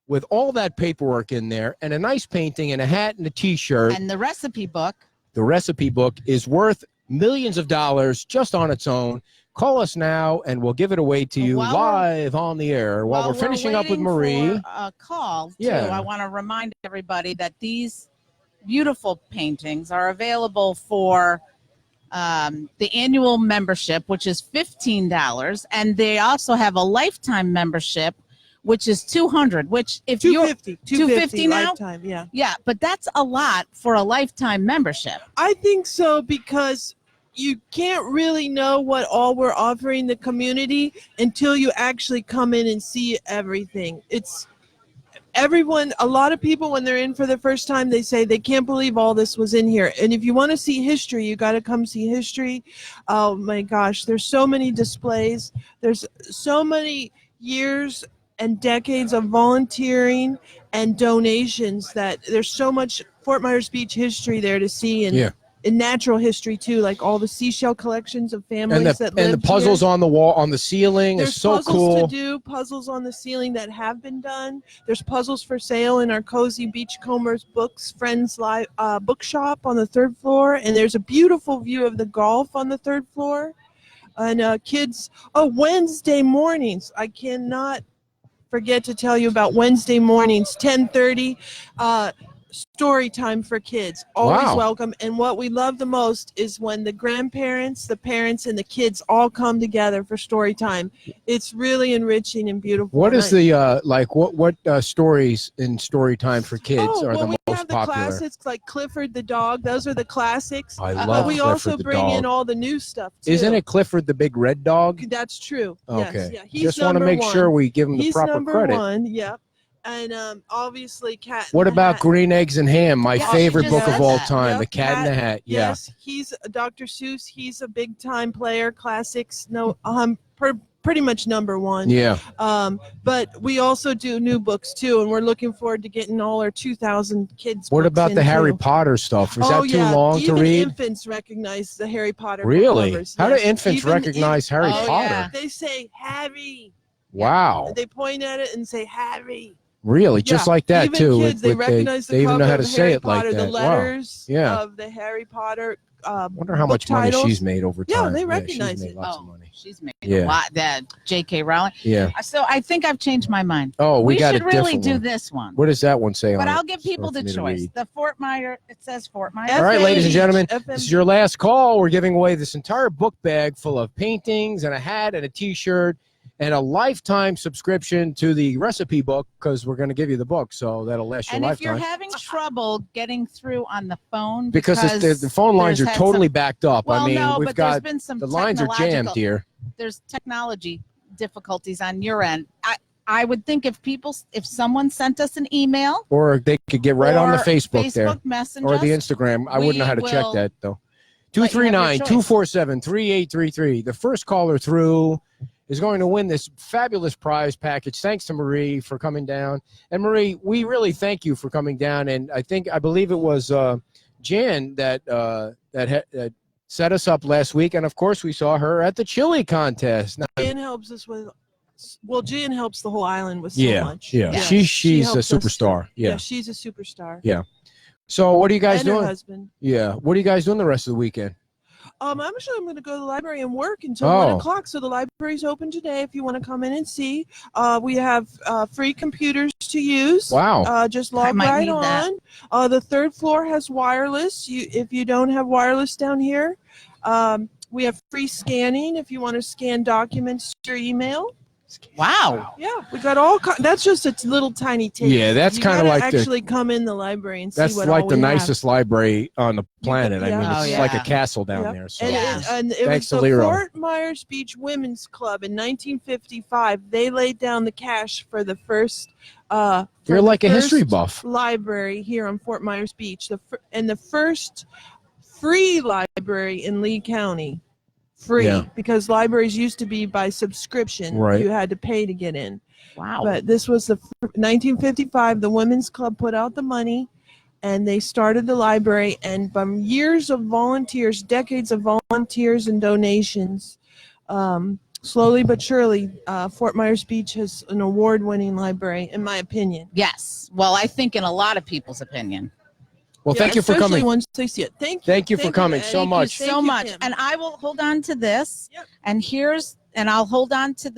Speaker 1: with all that paperwork in there and a nice painting and a hat and a T-shirt,
Speaker 4: And the recipe book.
Speaker 1: the recipe book is worth millions of dollars just on its own. Call us now and we'll give it away to you
Speaker 4: While we're-
Speaker 1: live on the air while we're finishing up with
Speaker 4: waiting
Speaker 1: Marie.
Speaker 4: for a call, too,
Speaker 1: Yeah.
Speaker 4: I want to remind everybody that these beautiful paintings are available for the annual membership, which is $15, and they also have a lifetime membership, which is $200. Which if you're
Speaker 8: $250
Speaker 4: now,
Speaker 8: lifetime, yeah.
Speaker 4: yeah, but that's a lot for a lifetime membership.
Speaker 8: I think so because you can't really know what all we're offering the community until you actually come in and see everything. It's everyone, a lot of people when they're in for the first time, they say they can't believe all this was in here. And if you want to see history, you got to come see history. Oh my gosh, there's so many displays. There's so many years and decades of volunteering and donations that there's so much Fort Myers Beach history there to see. And
Speaker 1: Yeah.
Speaker 8: in natural history too, like all the seashell collections of families
Speaker 1: And
Speaker 8: that
Speaker 1: the
Speaker 8: lived
Speaker 1: puzzles
Speaker 8: here.
Speaker 1: on the wall, on the ceiling
Speaker 8: There's
Speaker 1: is so
Speaker 8: puzzles
Speaker 1: cool.
Speaker 8: to do, puzzles on the ceiling that have been done. There's puzzles for sale in our Cozy Beachcombers Books Friends Live bookshop on the 3rd floor, and there's a beautiful view of the Gulf on the 3rd floor. And kids, Wednesday mornings, I cannot forget to tell you about Wednesday mornings, 10:30. story time for kids. Always
Speaker 1: Wow.
Speaker 8: welcome. And what we love the most is when the grandparents, the parents, and the kids all come together for story time. It's really enriching and beautiful.
Speaker 1: What is the what stories in story time for kids are the
Speaker 8: we
Speaker 1: most
Speaker 8: have the
Speaker 1: popular?
Speaker 8: classics like Clifford the dog. Those are the classics.
Speaker 1: I love
Speaker 8: But we
Speaker 1: Clifford
Speaker 8: also
Speaker 1: the
Speaker 8: bring in
Speaker 1: dog.
Speaker 8: all the new stuff too.
Speaker 1: Isn't it Clifford the big red dog?
Speaker 8: That's true.
Speaker 1: Okay.
Speaker 8: Yes, yeah. He's
Speaker 1: Just want to
Speaker 8: number
Speaker 1: make
Speaker 8: one.
Speaker 1: sure we give him the
Speaker 8: He's
Speaker 1: proper
Speaker 8: number
Speaker 1: credit.
Speaker 8: one. Yep. And obviously, Cat.
Speaker 1: What
Speaker 8: in the
Speaker 1: about
Speaker 8: Hat.
Speaker 1: Green Eggs and Ham, my
Speaker 4: Yeah,
Speaker 1: favorite
Speaker 4: she
Speaker 1: book
Speaker 4: just
Speaker 1: of
Speaker 4: said
Speaker 1: all
Speaker 4: that.
Speaker 1: time,
Speaker 8: Yep,
Speaker 1: The Cat in the Hat? Yeah.
Speaker 8: Yes, he's Dr. Seuss. He's a big time player. Classics. No, pretty much number one.
Speaker 1: Yeah.
Speaker 8: But we also do new books too, and we're looking forward to getting all our 2,000 kids.
Speaker 1: What
Speaker 8: books
Speaker 1: about
Speaker 8: in
Speaker 1: the Harry
Speaker 8: too.
Speaker 1: Potter stuff? Is that too
Speaker 8: yeah.
Speaker 1: long
Speaker 8: Even
Speaker 1: to read?
Speaker 8: Infants recognize the Harry Potter book
Speaker 1: Really?
Speaker 8: covers.
Speaker 1: How do
Speaker 8: Yes.
Speaker 1: infants
Speaker 8: Even-
Speaker 1: recognize Harry
Speaker 4: Oh,
Speaker 1: Potter?
Speaker 4: yeah.
Speaker 8: They say Harry.
Speaker 1: Wow.
Speaker 8: They point at it and say Harry.
Speaker 1: Really? Just
Speaker 8: Yeah.
Speaker 1: like that,
Speaker 8: even
Speaker 1: too.
Speaker 8: Kids, they recognize
Speaker 1: they
Speaker 8: the
Speaker 1: even know
Speaker 8: cover
Speaker 1: how to
Speaker 8: of
Speaker 1: say
Speaker 8: Harry
Speaker 1: it like
Speaker 8: Potter,
Speaker 1: that.
Speaker 8: the letters
Speaker 1: Wow. Yeah.
Speaker 8: of the Harry Potter.
Speaker 1: I wonder how
Speaker 8: book
Speaker 1: much money
Speaker 8: titles.
Speaker 1: she's made over
Speaker 8: Yeah,
Speaker 1: time.
Speaker 8: they
Speaker 1: she's
Speaker 8: recognize
Speaker 1: made
Speaker 8: it.
Speaker 1: lots of money.
Speaker 4: She's made
Speaker 1: Yeah.
Speaker 4: a lot. That J.K. Rowling.
Speaker 1: Yeah.
Speaker 4: So I think I've changed my mind.
Speaker 1: Oh, we got
Speaker 4: should
Speaker 1: a
Speaker 4: really
Speaker 1: different
Speaker 4: do
Speaker 1: one.
Speaker 4: this one.
Speaker 1: What does that one say on
Speaker 4: But
Speaker 1: it?
Speaker 4: I'll give people
Speaker 1: For
Speaker 4: the
Speaker 1: me to
Speaker 4: choice.
Speaker 1: read.
Speaker 4: The Fort Myers. It says Fort Myers.
Speaker 1: All right, ladies and gentlemen,
Speaker 8: FMB.
Speaker 1: this is your last call. We're giving away this entire book bag full of paintings and a hat and a T-shirt and a lifetime subscription to the recipe book because we're going to give you the book, so that'll last you a
Speaker 4: And if
Speaker 1: lifetime.
Speaker 4: you're having trouble getting through on the phone
Speaker 1: because the phone lines are
Speaker 4: there's had
Speaker 1: totally
Speaker 4: some-
Speaker 1: backed up.
Speaker 4: Well,
Speaker 1: I mean,
Speaker 4: no,
Speaker 1: we've
Speaker 4: but there's
Speaker 1: got
Speaker 4: been some
Speaker 1: the lines are jammed
Speaker 4: technological-
Speaker 1: here.
Speaker 4: There's technology difficulties on your end. I would think if someone sent us an email
Speaker 1: Or they could get right on the
Speaker 4: or
Speaker 1: Facebook there.
Speaker 4: Messenger
Speaker 1: Or the Instagram. I wouldn't know how to check that, though. 239-247-3833. The first caller through is going to win this fabulous prize package. Thanks to Marie for coming down. And Marie, we really thank you for coming down. And I believe it was Jan that set us up last week. And of course, we saw her at the chili contest. Now,
Speaker 8: Jan helps us with. Well, Jan helps the whole island with so much.
Speaker 1: Yeah.
Speaker 8: Yeah.
Speaker 1: She's
Speaker 8: She
Speaker 1: a
Speaker 8: helps us
Speaker 1: superstar.
Speaker 8: Yeah, she's a superstar.
Speaker 1: Yeah. So what are you guys
Speaker 8: And her
Speaker 1: doing?
Speaker 8: husband.
Speaker 1: Yeah. What are you guys doing the rest of the weekend?
Speaker 8: I'm going to go to the library and work until
Speaker 1: Oh.
Speaker 8: 1 o'clock. So the library's open today if you want to come in and see. We have free computers to use.
Speaker 1: Wow.
Speaker 8: Just
Speaker 4: I
Speaker 8: log
Speaker 4: might
Speaker 8: right
Speaker 4: need that.
Speaker 8: on. The third floor has wireless. If you don't have wireless down here, we have free scanning if you want to scan documents to your email.
Speaker 4: Wow.
Speaker 8: Yeah, we got all. That's just a little tiny taste.
Speaker 1: Yeah, that's
Speaker 8: You
Speaker 1: kinda
Speaker 8: gotta
Speaker 1: like the-
Speaker 8: actually come in the library and see
Speaker 1: That's
Speaker 8: what
Speaker 1: like
Speaker 8: all
Speaker 1: the
Speaker 8: we have.
Speaker 1: nicest library on the planet. I
Speaker 8: yeah.
Speaker 1: mean,
Speaker 4: Oh,
Speaker 1: it's
Speaker 4: yeah.
Speaker 1: like a castle down
Speaker 8: Yeah.
Speaker 1: there. So.
Speaker 8: And it
Speaker 1: Thanks
Speaker 8: was
Speaker 1: to
Speaker 8: the
Speaker 1: Lero.
Speaker 8: Fort Myers Beach Women's Club in 1955. They laid down the cash for the first.
Speaker 1: You're like a history buff.
Speaker 8: Library here on Fort Myers Beach, the first free library in Lee County. Free,
Speaker 1: Yeah.
Speaker 8: because libraries used to be by subscription.
Speaker 1: Right.
Speaker 8: You had to pay to get in.
Speaker 4: Wow.
Speaker 8: But this was 1955. The Women's Club put out the money, and they started the library. And from years of volunteers, decades of volunteers and donations, slowly but surely, Fort Myers Beach has an award-winning library, in my opinion.
Speaker 4: Yes. Well, I think in a lot of people's opinion.
Speaker 1: Well, thank you for
Speaker 8: especially
Speaker 1: coming.
Speaker 8: once they see it. Thank you.
Speaker 1: Thank you for coming
Speaker 8: Eddie.
Speaker 1: so
Speaker 8: Thank
Speaker 1: much.
Speaker 8: Thank
Speaker 4: So
Speaker 8: you,
Speaker 4: much.
Speaker 8: Kim.
Speaker 4: And I will hold on to this.
Speaker 8: Yep.
Speaker 4: And I'll hold on to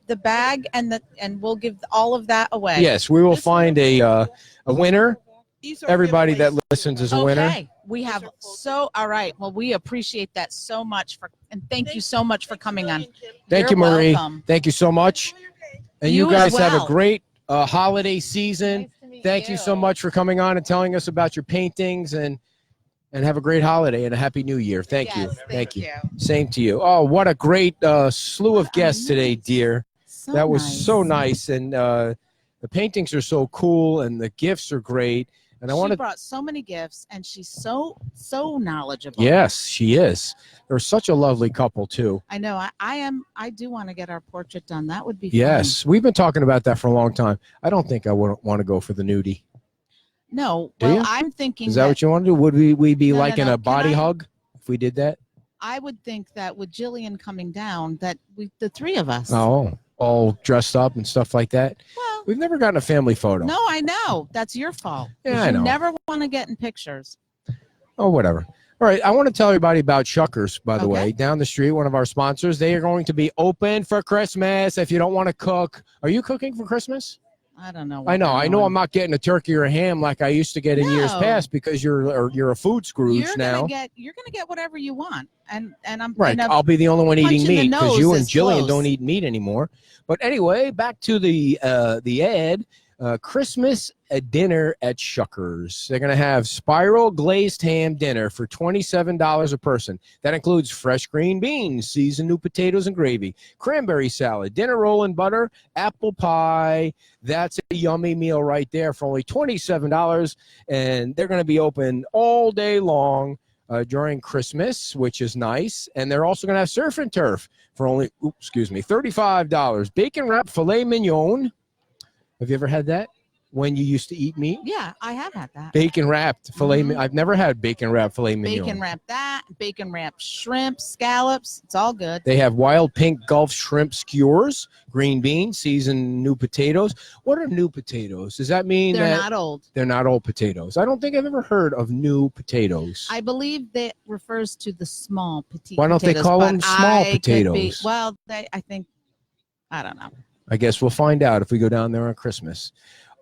Speaker 4: the bag and we'll give all of that away.
Speaker 1: Yes, we will find a winner.
Speaker 8: These are
Speaker 1: Everybody that
Speaker 8: giveaways.
Speaker 1: listens is a winner.
Speaker 4: Okay. We have all right. Well, we appreciate that so much and thank you so much for coming on.
Speaker 1: Thank you,
Speaker 4: You're
Speaker 1: Marie.
Speaker 4: welcome.
Speaker 1: Thank you so much. And you
Speaker 4: You as
Speaker 1: guys have a
Speaker 4: well.
Speaker 1: great holiday season. Thank you so much for coming on and telling us about your paintings and have a great holiday and a happy new year. Thank you.
Speaker 4: Yes,
Speaker 1: Thank you. Same to you. Oh, what a great slew of guests today, dear.
Speaker 4: So
Speaker 1: That was
Speaker 4: nice.
Speaker 1: so nice. And the paintings are so cool and the gifts are great. And I
Speaker 4: She
Speaker 1: want to.
Speaker 4: brought so many gifts and she's so knowledgeable.
Speaker 1: Yes, she is. They're such a lovely couple, too.
Speaker 4: I know. I do want to get our portrait done. That would be
Speaker 1: Yes, we've been talking about that for a long time. I don't think I would want to go for the nudie.
Speaker 4: fun. No.
Speaker 1: Do
Speaker 4: Well,
Speaker 1: you?
Speaker 4: I'm thinking
Speaker 1: Is that what you want to do? Would we be
Speaker 4: No,
Speaker 1: like in
Speaker 4: no.
Speaker 1: a body
Speaker 4: Can I-
Speaker 1: hug if we did that?
Speaker 4: I would think that with Jillian coming down, that the three of us.
Speaker 1: Oh, all dressed up and stuff like that.
Speaker 4: Well,
Speaker 1: We've never gotten a family photo.
Speaker 4: no, I know. That's your fault.
Speaker 1: Yeah, I know.
Speaker 4: You never want to get in pictures.
Speaker 1: Oh, whatever. All right, I want to tell everybody about Shuckers, by the
Speaker 4: Okay.
Speaker 1: way, down the street, one of our sponsors. They are going to be open for Christmas if you don't want to cook. Are you cooking for Christmas?
Speaker 4: I don't know.
Speaker 1: I know. I'm not getting a turkey or a ham like I used to get in years past because you're a food Scrooge now.
Speaker 4: You're gonna get whatever you want, and I'm
Speaker 1: right. I'll be the only one eating meat because you and Jillian
Speaker 4: close.
Speaker 1: don't eat meat anymore. But anyway, back to the ad. Christmas dinner at Shuckers. They're going to have spiral glazed ham dinner for $27 a person. That includes fresh green beans, seasoned new potatoes and gravy, cranberry salad, dinner roll and butter, apple pie. That's a yummy meal right there for only $27. And they're going to be open all day long during Christmas, which is nice. And they're also going to have surf and turf for only, $35. Bacon wrapped filet mignon. Have you ever had that when you used to eat meat?
Speaker 4: Yeah, I have had that.
Speaker 1: Bacon wrapped filet. I've never had bacon wrapped filet mignon.
Speaker 4: Bacon wrapped that. Bacon wrapped shrimp, scallops. It's all good.
Speaker 1: They have wild pink Gulf shrimp skewers, green beans, seasoned new potatoes. What are new potatoes? Does that mean
Speaker 4: they're not old?
Speaker 1: They're not old potatoes. I don't think I've ever heard of new potatoes.
Speaker 4: I believe that refers to the small potatoes.
Speaker 1: Why don't they call them small potatoes?
Speaker 4: I don't know.
Speaker 1: I guess we'll find out if we go down there on Christmas.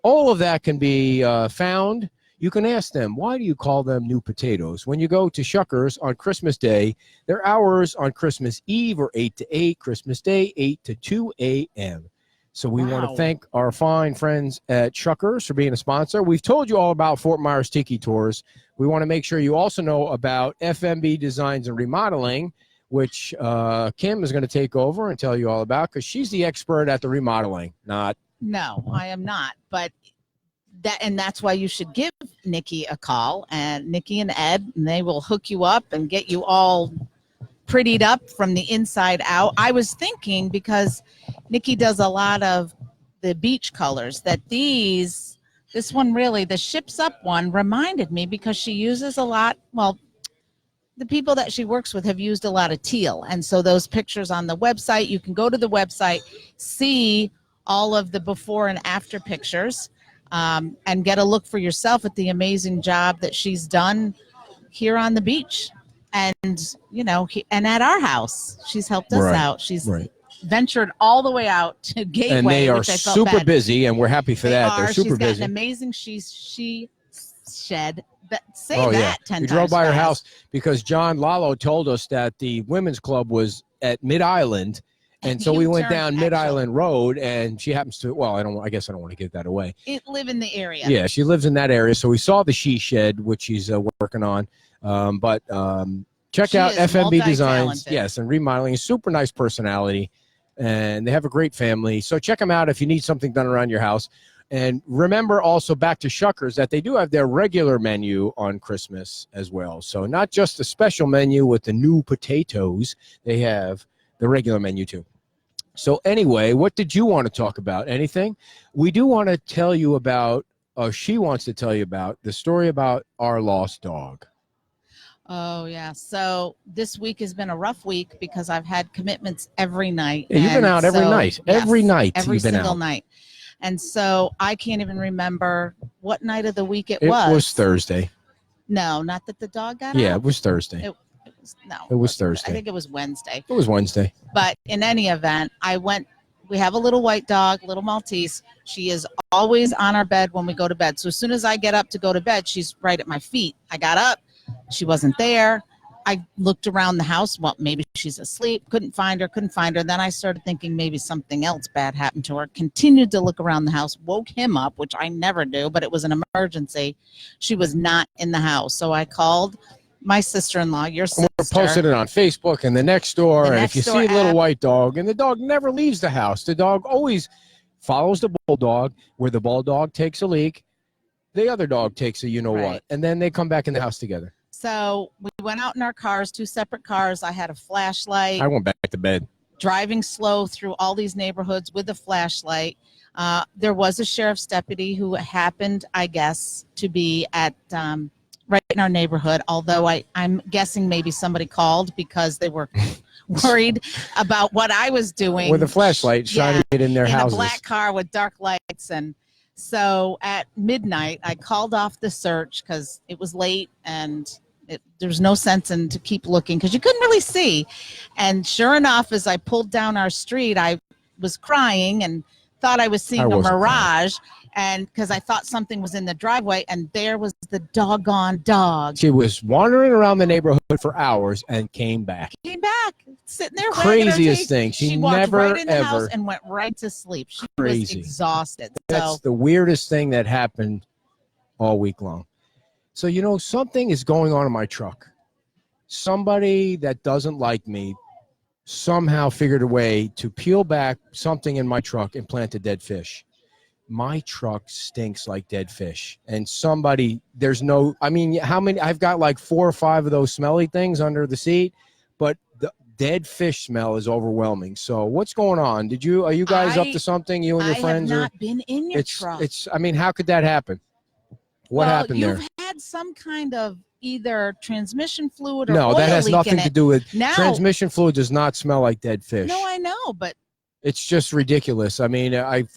Speaker 1: All of that can be found. You can ask them, why do you call them new potatoes? When you go to Shuckers on Christmas Day, their hours on Christmas Eve are 8 to 8, Christmas Day 8 to 2 a.m. So we want to thank our fine friends at Shuckers for being a sponsor. We've told you all about Fort Myers Tiki Tours. We want to make sure you also know about FMB Designs and Remodeling, which Kim is going to take over and tell you all about because she's the expert at the remodeling.
Speaker 4: No, I am not. But that's why you should give Nikki a call, and Nikki and Ed, and they will hook you up and get you all prettied up from the inside out. I was thinking, because Nikki does a lot of the beach colors, that this one really, the Ships Up one, reminded me because she uses a lot, the people that she works with have used a lot of teal. And so those pictures on the website, you can go to the website, see all of the before and after pictures, and get a look for yourself at the amazing job that she's done here on the beach. And, and at our house, she's helped us out. She's ventured all the way out to Gateway.
Speaker 1: And they are super busy, and we're happy for that. They're super busy.
Speaker 4: She's got an amazing she shed. That 10
Speaker 1: we drove by her house because John Lalo told us that the women's club was at Mid-Island, and so we went down Mid-Island Road, and she happens to, I guess I don't want to give that away.
Speaker 4: Live in the area.
Speaker 1: Yeah, she lives in that area, so we saw the she shed, which she's working on. But check out FMB Designs, yes, and remodeling. Super nice personality, and they have a great family. So check them out if you need something done around your house. And remember also back to Shuckers that they do have their regular menu on Christmas as well. So not just the special menu with the new potatoes, they have the regular menu too. So anyway, what did you want to talk about? Anything? We do want to tell you about, she wants to tell you about the story about our lost dog.
Speaker 4: Oh, yeah. So this week has been a rough week because I've had commitments every night.
Speaker 1: Yeah, you've been out every night.
Speaker 4: Yes,
Speaker 1: every night.
Speaker 4: Every
Speaker 1: you've been
Speaker 4: single
Speaker 1: out.
Speaker 4: night. And so I can't even remember what night of the week it was.
Speaker 1: It was Thursday.
Speaker 4: No, not that the dog got out.
Speaker 1: Yeah, it was Thursday.
Speaker 4: It
Speaker 1: was Thursday.
Speaker 4: I think it was Wednesday.
Speaker 1: It was Wednesday.
Speaker 4: But in any event, we have a little white dog, little Maltese. She is always on our bed when we go to bed. So as soon as I get up to go to bed, she's right at my feet. I got up. She wasn't there. I looked around the house. Well, maybe she's asleep. Couldn't find her. Then I started thinking maybe something else bad happened to her. Continued to look around the house. Woke him up, which I never do, but it was an emergency. She was not in the house. So I called my sister-in-law, your sister.
Speaker 1: We're posting it on Facebook and the next door. And if you see a little white dog, and the dog never leaves the house. The dog always follows the bulldog. Where the bulldog takes a leak, the other dog takes a what. And then they come back in the house together.
Speaker 4: So we went out in our cars, 2 separate cars. I had a flashlight.
Speaker 1: I went back to bed.
Speaker 4: Driving slow through all these neighborhoods with a flashlight. There was a sheriff's deputy who happened, I guess, to be at right in our neighborhood, although I'm guessing maybe somebody called because they were worried about what I was doing.
Speaker 1: With a flashlight, shining it in their houses.
Speaker 4: In a black car with dark lights. And so at midnight, I called off the search because it was late and there was no sense in to keep looking because you couldn't really see. And sure enough, as I pulled down our street, I was crying and thought I was seeing a
Speaker 1: wasn't
Speaker 4: mirage, and because I thought something was in the driveway, and there was the doggone dog.
Speaker 1: She was wandering around the neighborhood for hours and came back.
Speaker 4: Came back, sitting there. wagging her
Speaker 1: Craziest
Speaker 4: teeth.
Speaker 1: thing. She
Speaker 4: walked
Speaker 1: never,
Speaker 4: right in the house
Speaker 1: ever-
Speaker 4: and went right to sleep. She
Speaker 1: Crazy.
Speaker 4: was exhausted.
Speaker 1: That's
Speaker 4: So
Speaker 1: the weirdest thing that happened all week long. So, something is going on in my truck. Somebody that doesn't like me somehow figured a way to peel back something in my truck and plant a dead fish. My truck stinks like dead fish. And how many? I've got like 4 or 5 of those smelly things under the seat, but the dead fish smell is overwhelming. So what's going on? Are you guys up to something, you and your friends?
Speaker 4: I have not been in your truck.
Speaker 1: How could that happen? What happened there?
Speaker 4: You've had some kind of either transmission fluid or
Speaker 1: No,
Speaker 4: oil
Speaker 1: that has
Speaker 4: leak
Speaker 1: nothing
Speaker 4: in
Speaker 1: to
Speaker 4: it.
Speaker 1: do with
Speaker 4: Now-
Speaker 1: transmission fluid. Does not smell like dead fish.
Speaker 4: No, I know, but
Speaker 1: It's just ridiculous. I mean, I've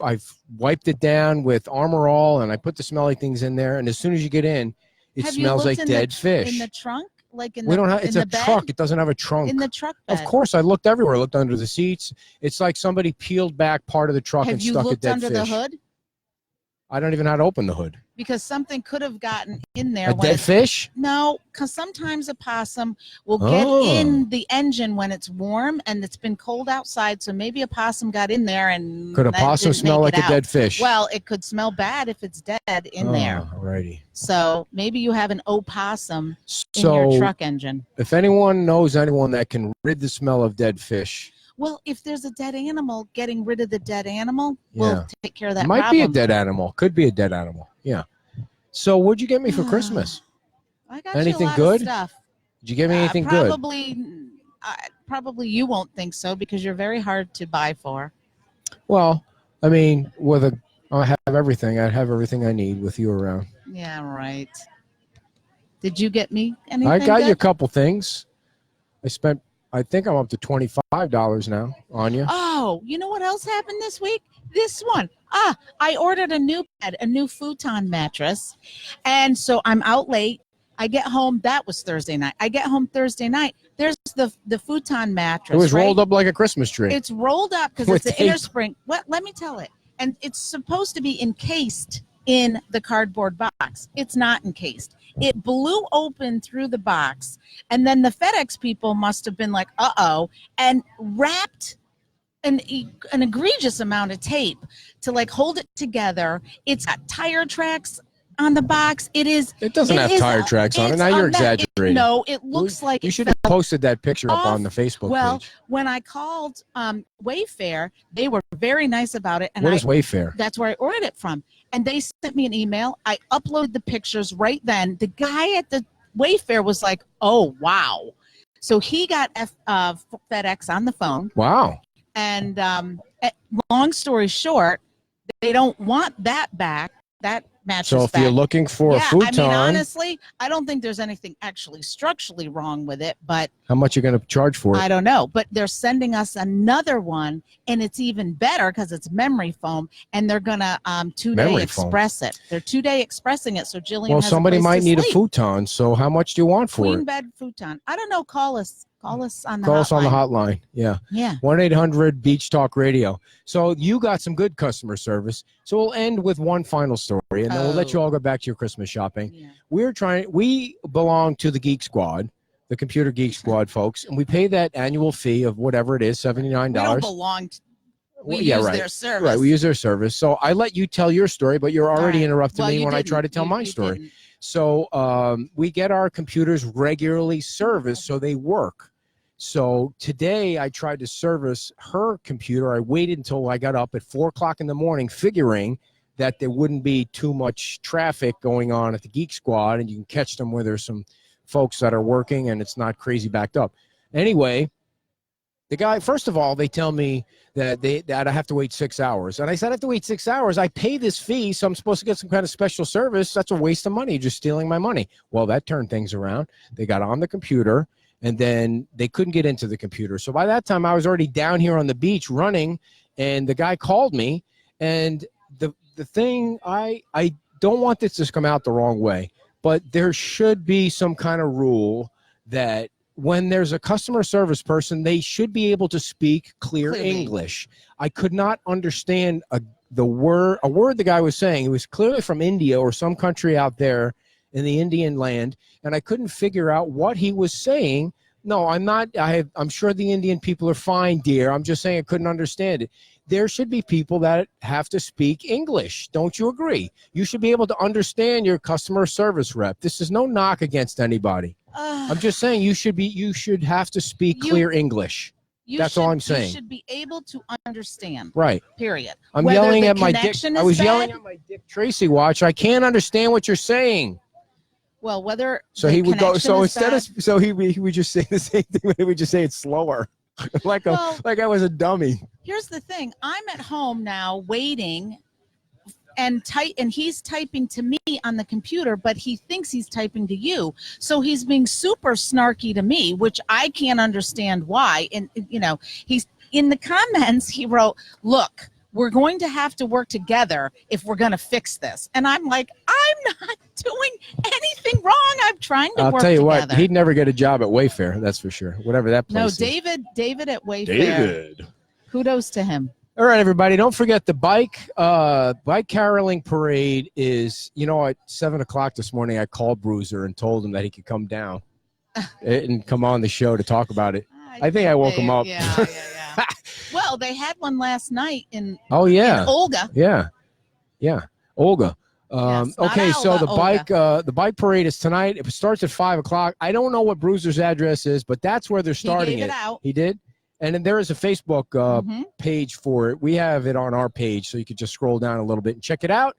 Speaker 1: wiped it down with Armor All, and I put the smelly things in there. And as soon as you get in, it
Speaker 4: have you
Speaker 1: smells
Speaker 4: looked
Speaker 1: like
Speaker 4: in
Speaker 1: dead fish.
Speaker 4: in the trunk, like in
Speaker 1: We
Speaker 4: the
Speaker 1: don't have.
Speaker 4: in
Speaker 1: It's
Speaker 4: the
Speaker 1: a
Speaker 4: bed?
Speaker 1: truck. It doesn't have a trunk.
Speaker 4: In the truck bed.
Speaker 1: Of course, I looked everywhere. I looked under the seats. It's like somebody peeled back part of the truck
Speaker 4: Have
Speaker 1: and
Speaker 4: you
Speaker 1: stuck a
Speaker 4: looked
Speaker 1: dead
Speaker 4: under
Speaker 1: fish.
Speaker 4: the hood?
Speaker 1: I don't even know how to open the hood.
Speaker 4: Because something could have gotten in there.
Speaker 1: A
Speaker 4: when
Speaker 1: dead
Speaker 4: it's-
Speaker 1: fish?
Speaker 4: No, because sometimes a possum will get in the engine when it's warm and it's been cold outside. So maybe a possum got in there and
Speaker 1: Could a
Speaker 4: that
Speaker 1: possum
Speaker 4: didn't
Speaker 1: smell
Speaker 4: make
Speaker 1: like
Speaker 4: it
Speaker 1: a dead
Speaker 4: out.
Speaker 1: fish?
Speaker 4: Well, it could smell bad if it's dead in there.
Speaker 1: Alrighty.
Speaker 4: So maybe you have an opossum in
Speaker 1: So,
Speaker 4: your truck engine.
Speaker 1: if anyone knows anyone that can rid the smell of dead fish,
Speaker 4: Well, if there's a dead animal, getting rid of the dead animal
Speaker 1: Yeah.
Speaker 4: will take care of that
Speaker 1: it might
Speaker 4: problem.
Speaker 1: be a dead animal. Could be a dead animal. Yeah. So, what'd you get me for Christmas?
Speaker 4: I got
Speaker 1: Anything
Speaker 4: you a lot
Speaker 1: good?
Speaker 4: Of stuff.
Speaker 1: Did you get me anything good?
Speaker 4: Probably you won't think so because you're very hard to buy for.
Speaker 1: Well, I mean, I have everything. I have everything I need with you around.
Speaker 4: Yeah, right. Did you get me anything?
Speaker 1: I got
Speaker 4: good?
Speaker 1: you a couple things. I think I'm up to $25 now on you.
Speaker 4: Oh, you know what else happened this week? This one. I ordered a new bed, a new futon mattress. And so I'm out late. I get home. That was Thursday night. I get home Thursday night. There's the futon mattress.
Speaker 1: It was
Speaker 4: right?
Speaker 1: rolled up like a Christmas tree.
Speaker 4: It's rolled up because
Speaker 1: With
Speaker 4: it's an inner
Speaker 1: tape.
Speaker 4: spring. What? Let me tell it. And it's supposed to be encased in the cardboard box. It's not encased. It blew open through the box. And then the FedEx people must have been like, uh-oh, and wrapped an egregious amount of tape to like hold it together. It's got tire tracks on the box. It
Speaker 1: doesn't have tire tracks on it. Now you're exaggerating.
Speaker 4: No, it looks like
Speaker 1: you should have posted that picture up on the Facebook
Speaker 4: well,
Speaker 1: page.
Speaker 4: when I called Wayfair, they were very nice about it. And
Speaker 1: What is Wayfair?
Speaker 4: That's where I ordered it from. And they sent me an email. I uploaded the pictures right then. The guy at the Wayfair was like, oh, wow. So he got FedEx on the phone.
Speaker 1: Wow.
Speaker 4: And long story short, they don't want that back, that mattress
Speaker 1: So if
Speaker 4: back.
Speaker 1: you're looking for a futon,
Speaker 4: I mean, honestly, I don't think there's anything actually structurally wrong with it, but
Speaker 1: how much are you going to charge for it?
Speaker 4: I don't know. But they're sending us another one, and it's even better because it's memory foam, and they're going to 2-day
Speaker 1: Memory foam.
Speaker 4: express it. They're 2-day expressing it, so Jillian
Speaker 1: Well,
Speaker 4: has
Speaker 1: somebody
Speaker 4: a place
Speaker 1: might
Speaker 4: to
Speaker 1: need a
Speaker 4: sleep.
Speaker 1: futon. So how much do you want for
Speaker 4: Queen
Speaker 1: it?
Speaker 4: bed futon. I don't know. Call us on the
Speaker 1: Call us on the
Speaker 4: hotline.
Speaker 1: hotline. Yeah.
Speaker 4: Yeah.
Speaker 1: 1-800 Beach Talk Radio. So you got some good customer service. So we'll end with one final story, and then we'll let you all go back to your Christmas shopping.
Speaker 4: Yeah.
Speaker 1: We belong to the Geek Squad, the Computer Geek Squad folks, and we pay that annual fee of whatever it is, $79.
Speaker 4: We don't belong to. We
Speaker 1: Well, yeah,
Speaker 4: use
Speaker 1: right.
Speaker 4: their service.
Speaker 1: Right, we use their service. So I let you tell your story, but you're already
Speaker 4: All right.
Speaker 1: interrupting
Speaker 4: Well,
Speaker 1: me
Speaker 4: you
Speaker 1: when I try to
Speaker 4: didn't.
Speaker 1: tell my
Speaker 4: You
Speaker 1: story.
Speaker 4: didn't.
Speaker 1: So we get our computers regularly serviced so they work. So today I tried to service her computer. I waited until I got up at 4 o'clock in the morning, figuring that there wouldn't be too much traffic going on at the Geek Squad, and you can catch them where there's some folks that are working and it's not crazy backed up. Anyway, the guy, first of all, they tell me that I have to wait 6 hours. And I said, I have to wait 6 hours. I pay this fee, so I'm supposed to get some kind of special service. That's a waste of money, just stealing my money. Well, that turned things around. They got on the computer, and then they couldn't get into the computer. So by that time, I was already down here on the beach running, and the guy called me. And the thing, I don't want this to come out the wrong way, but there should be some kind of rule that when there's a customer service person, they should be able to speak clear
Speaker 4: Clearly.
Speaker 1: English. I could not understand a word the guy was saying. He was clearly from India or some country out there in the Indian land, and I couldn't figure out what he was saying. No, I'm not. I'm sure the Indian people are fine, dear. I'm just saying I couldn't understand it. There should be people that have to speak English. Don't you agree? You should be able to understand your customer service rep. This is no knock against anybody. I'm just saying you should have to speak clear English. That's all I'm saying.
Speaker 4: You should be able to understand.
Speaker 1: Right.
Speaker 4: Period.
Speaker 1: I'm
Speaker 4: Whether
Speaker 1: yelling
Speaker 4: the
Speaker 1: at my Dick.
Speaker 4: connection
Speaker 1: I
Speaker 4: is
Speaker 1: was
Speaker 4: bad,
Speaker 1: yelling at my Dick Tracy watch. I can't understand what you're saying.
Speaker 4: Well, whether
Speaker 1: So
Speaker 4: the
Speaker 1: he would go.
Speaker 4: connection
Speaker 1: So
Speaker 4: is
Speaker 1: instead
Speaker 4: bad,
Speaker 1: of so he would just say the same thing. But he would just say it slower, like I was a dummy.
Speaker 4: here's the thing. I'm at home now waiting and he's typing to me on the computer, but he thinks he's typing to you. So he's being super snarky to me, which I can't understand why. And he's in the comments, he wrote, "Look, we're going to have to work together if we're going to fix this." And I'm like, I'm not doing anything wrong. I'm trying to work together.
Speaker 1: I'll tell you what, he'd never get a job at Wayfair, that's for sure. Whatever that place is.
Speaker 4: No, David at Wayfair.
Speaker 1: David.
Speaker 4: Kudos to him.
Speaker 1: All right, everybody, don't forget the bike caroling parade is, at 7:00 this morning, I called Bruiser and told him that he could come down and come on the show to talk about it. I think I woke him up.
Speaker 4: Yeah. Well, they had one last night in
Speaker 1: in
Speaker 4: Olga.
Speaker 1: Yeah, Olga. Okay, so the bike parade is tonight. It starts at 5:00. I don't know what Bruiser's address is, but that's where they're starting
Speaker 4: He gave it out.
Speaker 1: He did? And then there is a Facebook page for it. We have it on our page, so you could just scroll down a little bit and check it out.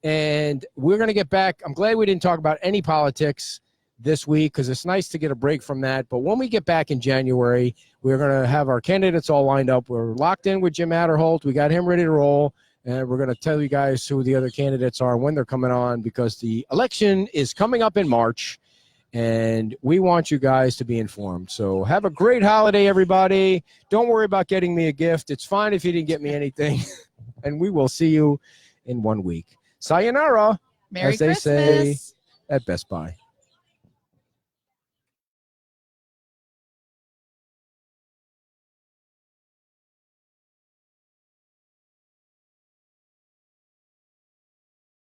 Speaker 1: And we're going to get back. I'm glad we didn't talk about any politics this week because it's nice to get a break from that. But when we get back in January, we're going to have our candidates all lined up. We're locked in with Jim Adderholt. We got him ready to roll. And we're going to tell you guys who the other candidates are, when they're coming on, because the election is coming up in March. And we want you guys to be informed. So have a great holiday, everybody. Don't worry about getting me a gift. It's fine if you didn't get me anything. And we will see you in 1 week. Sayonara,
Speaker 4: Merry
Speaker 1: as they
Speaker 4: Christmas.
Speaker 1: say at Best Buy.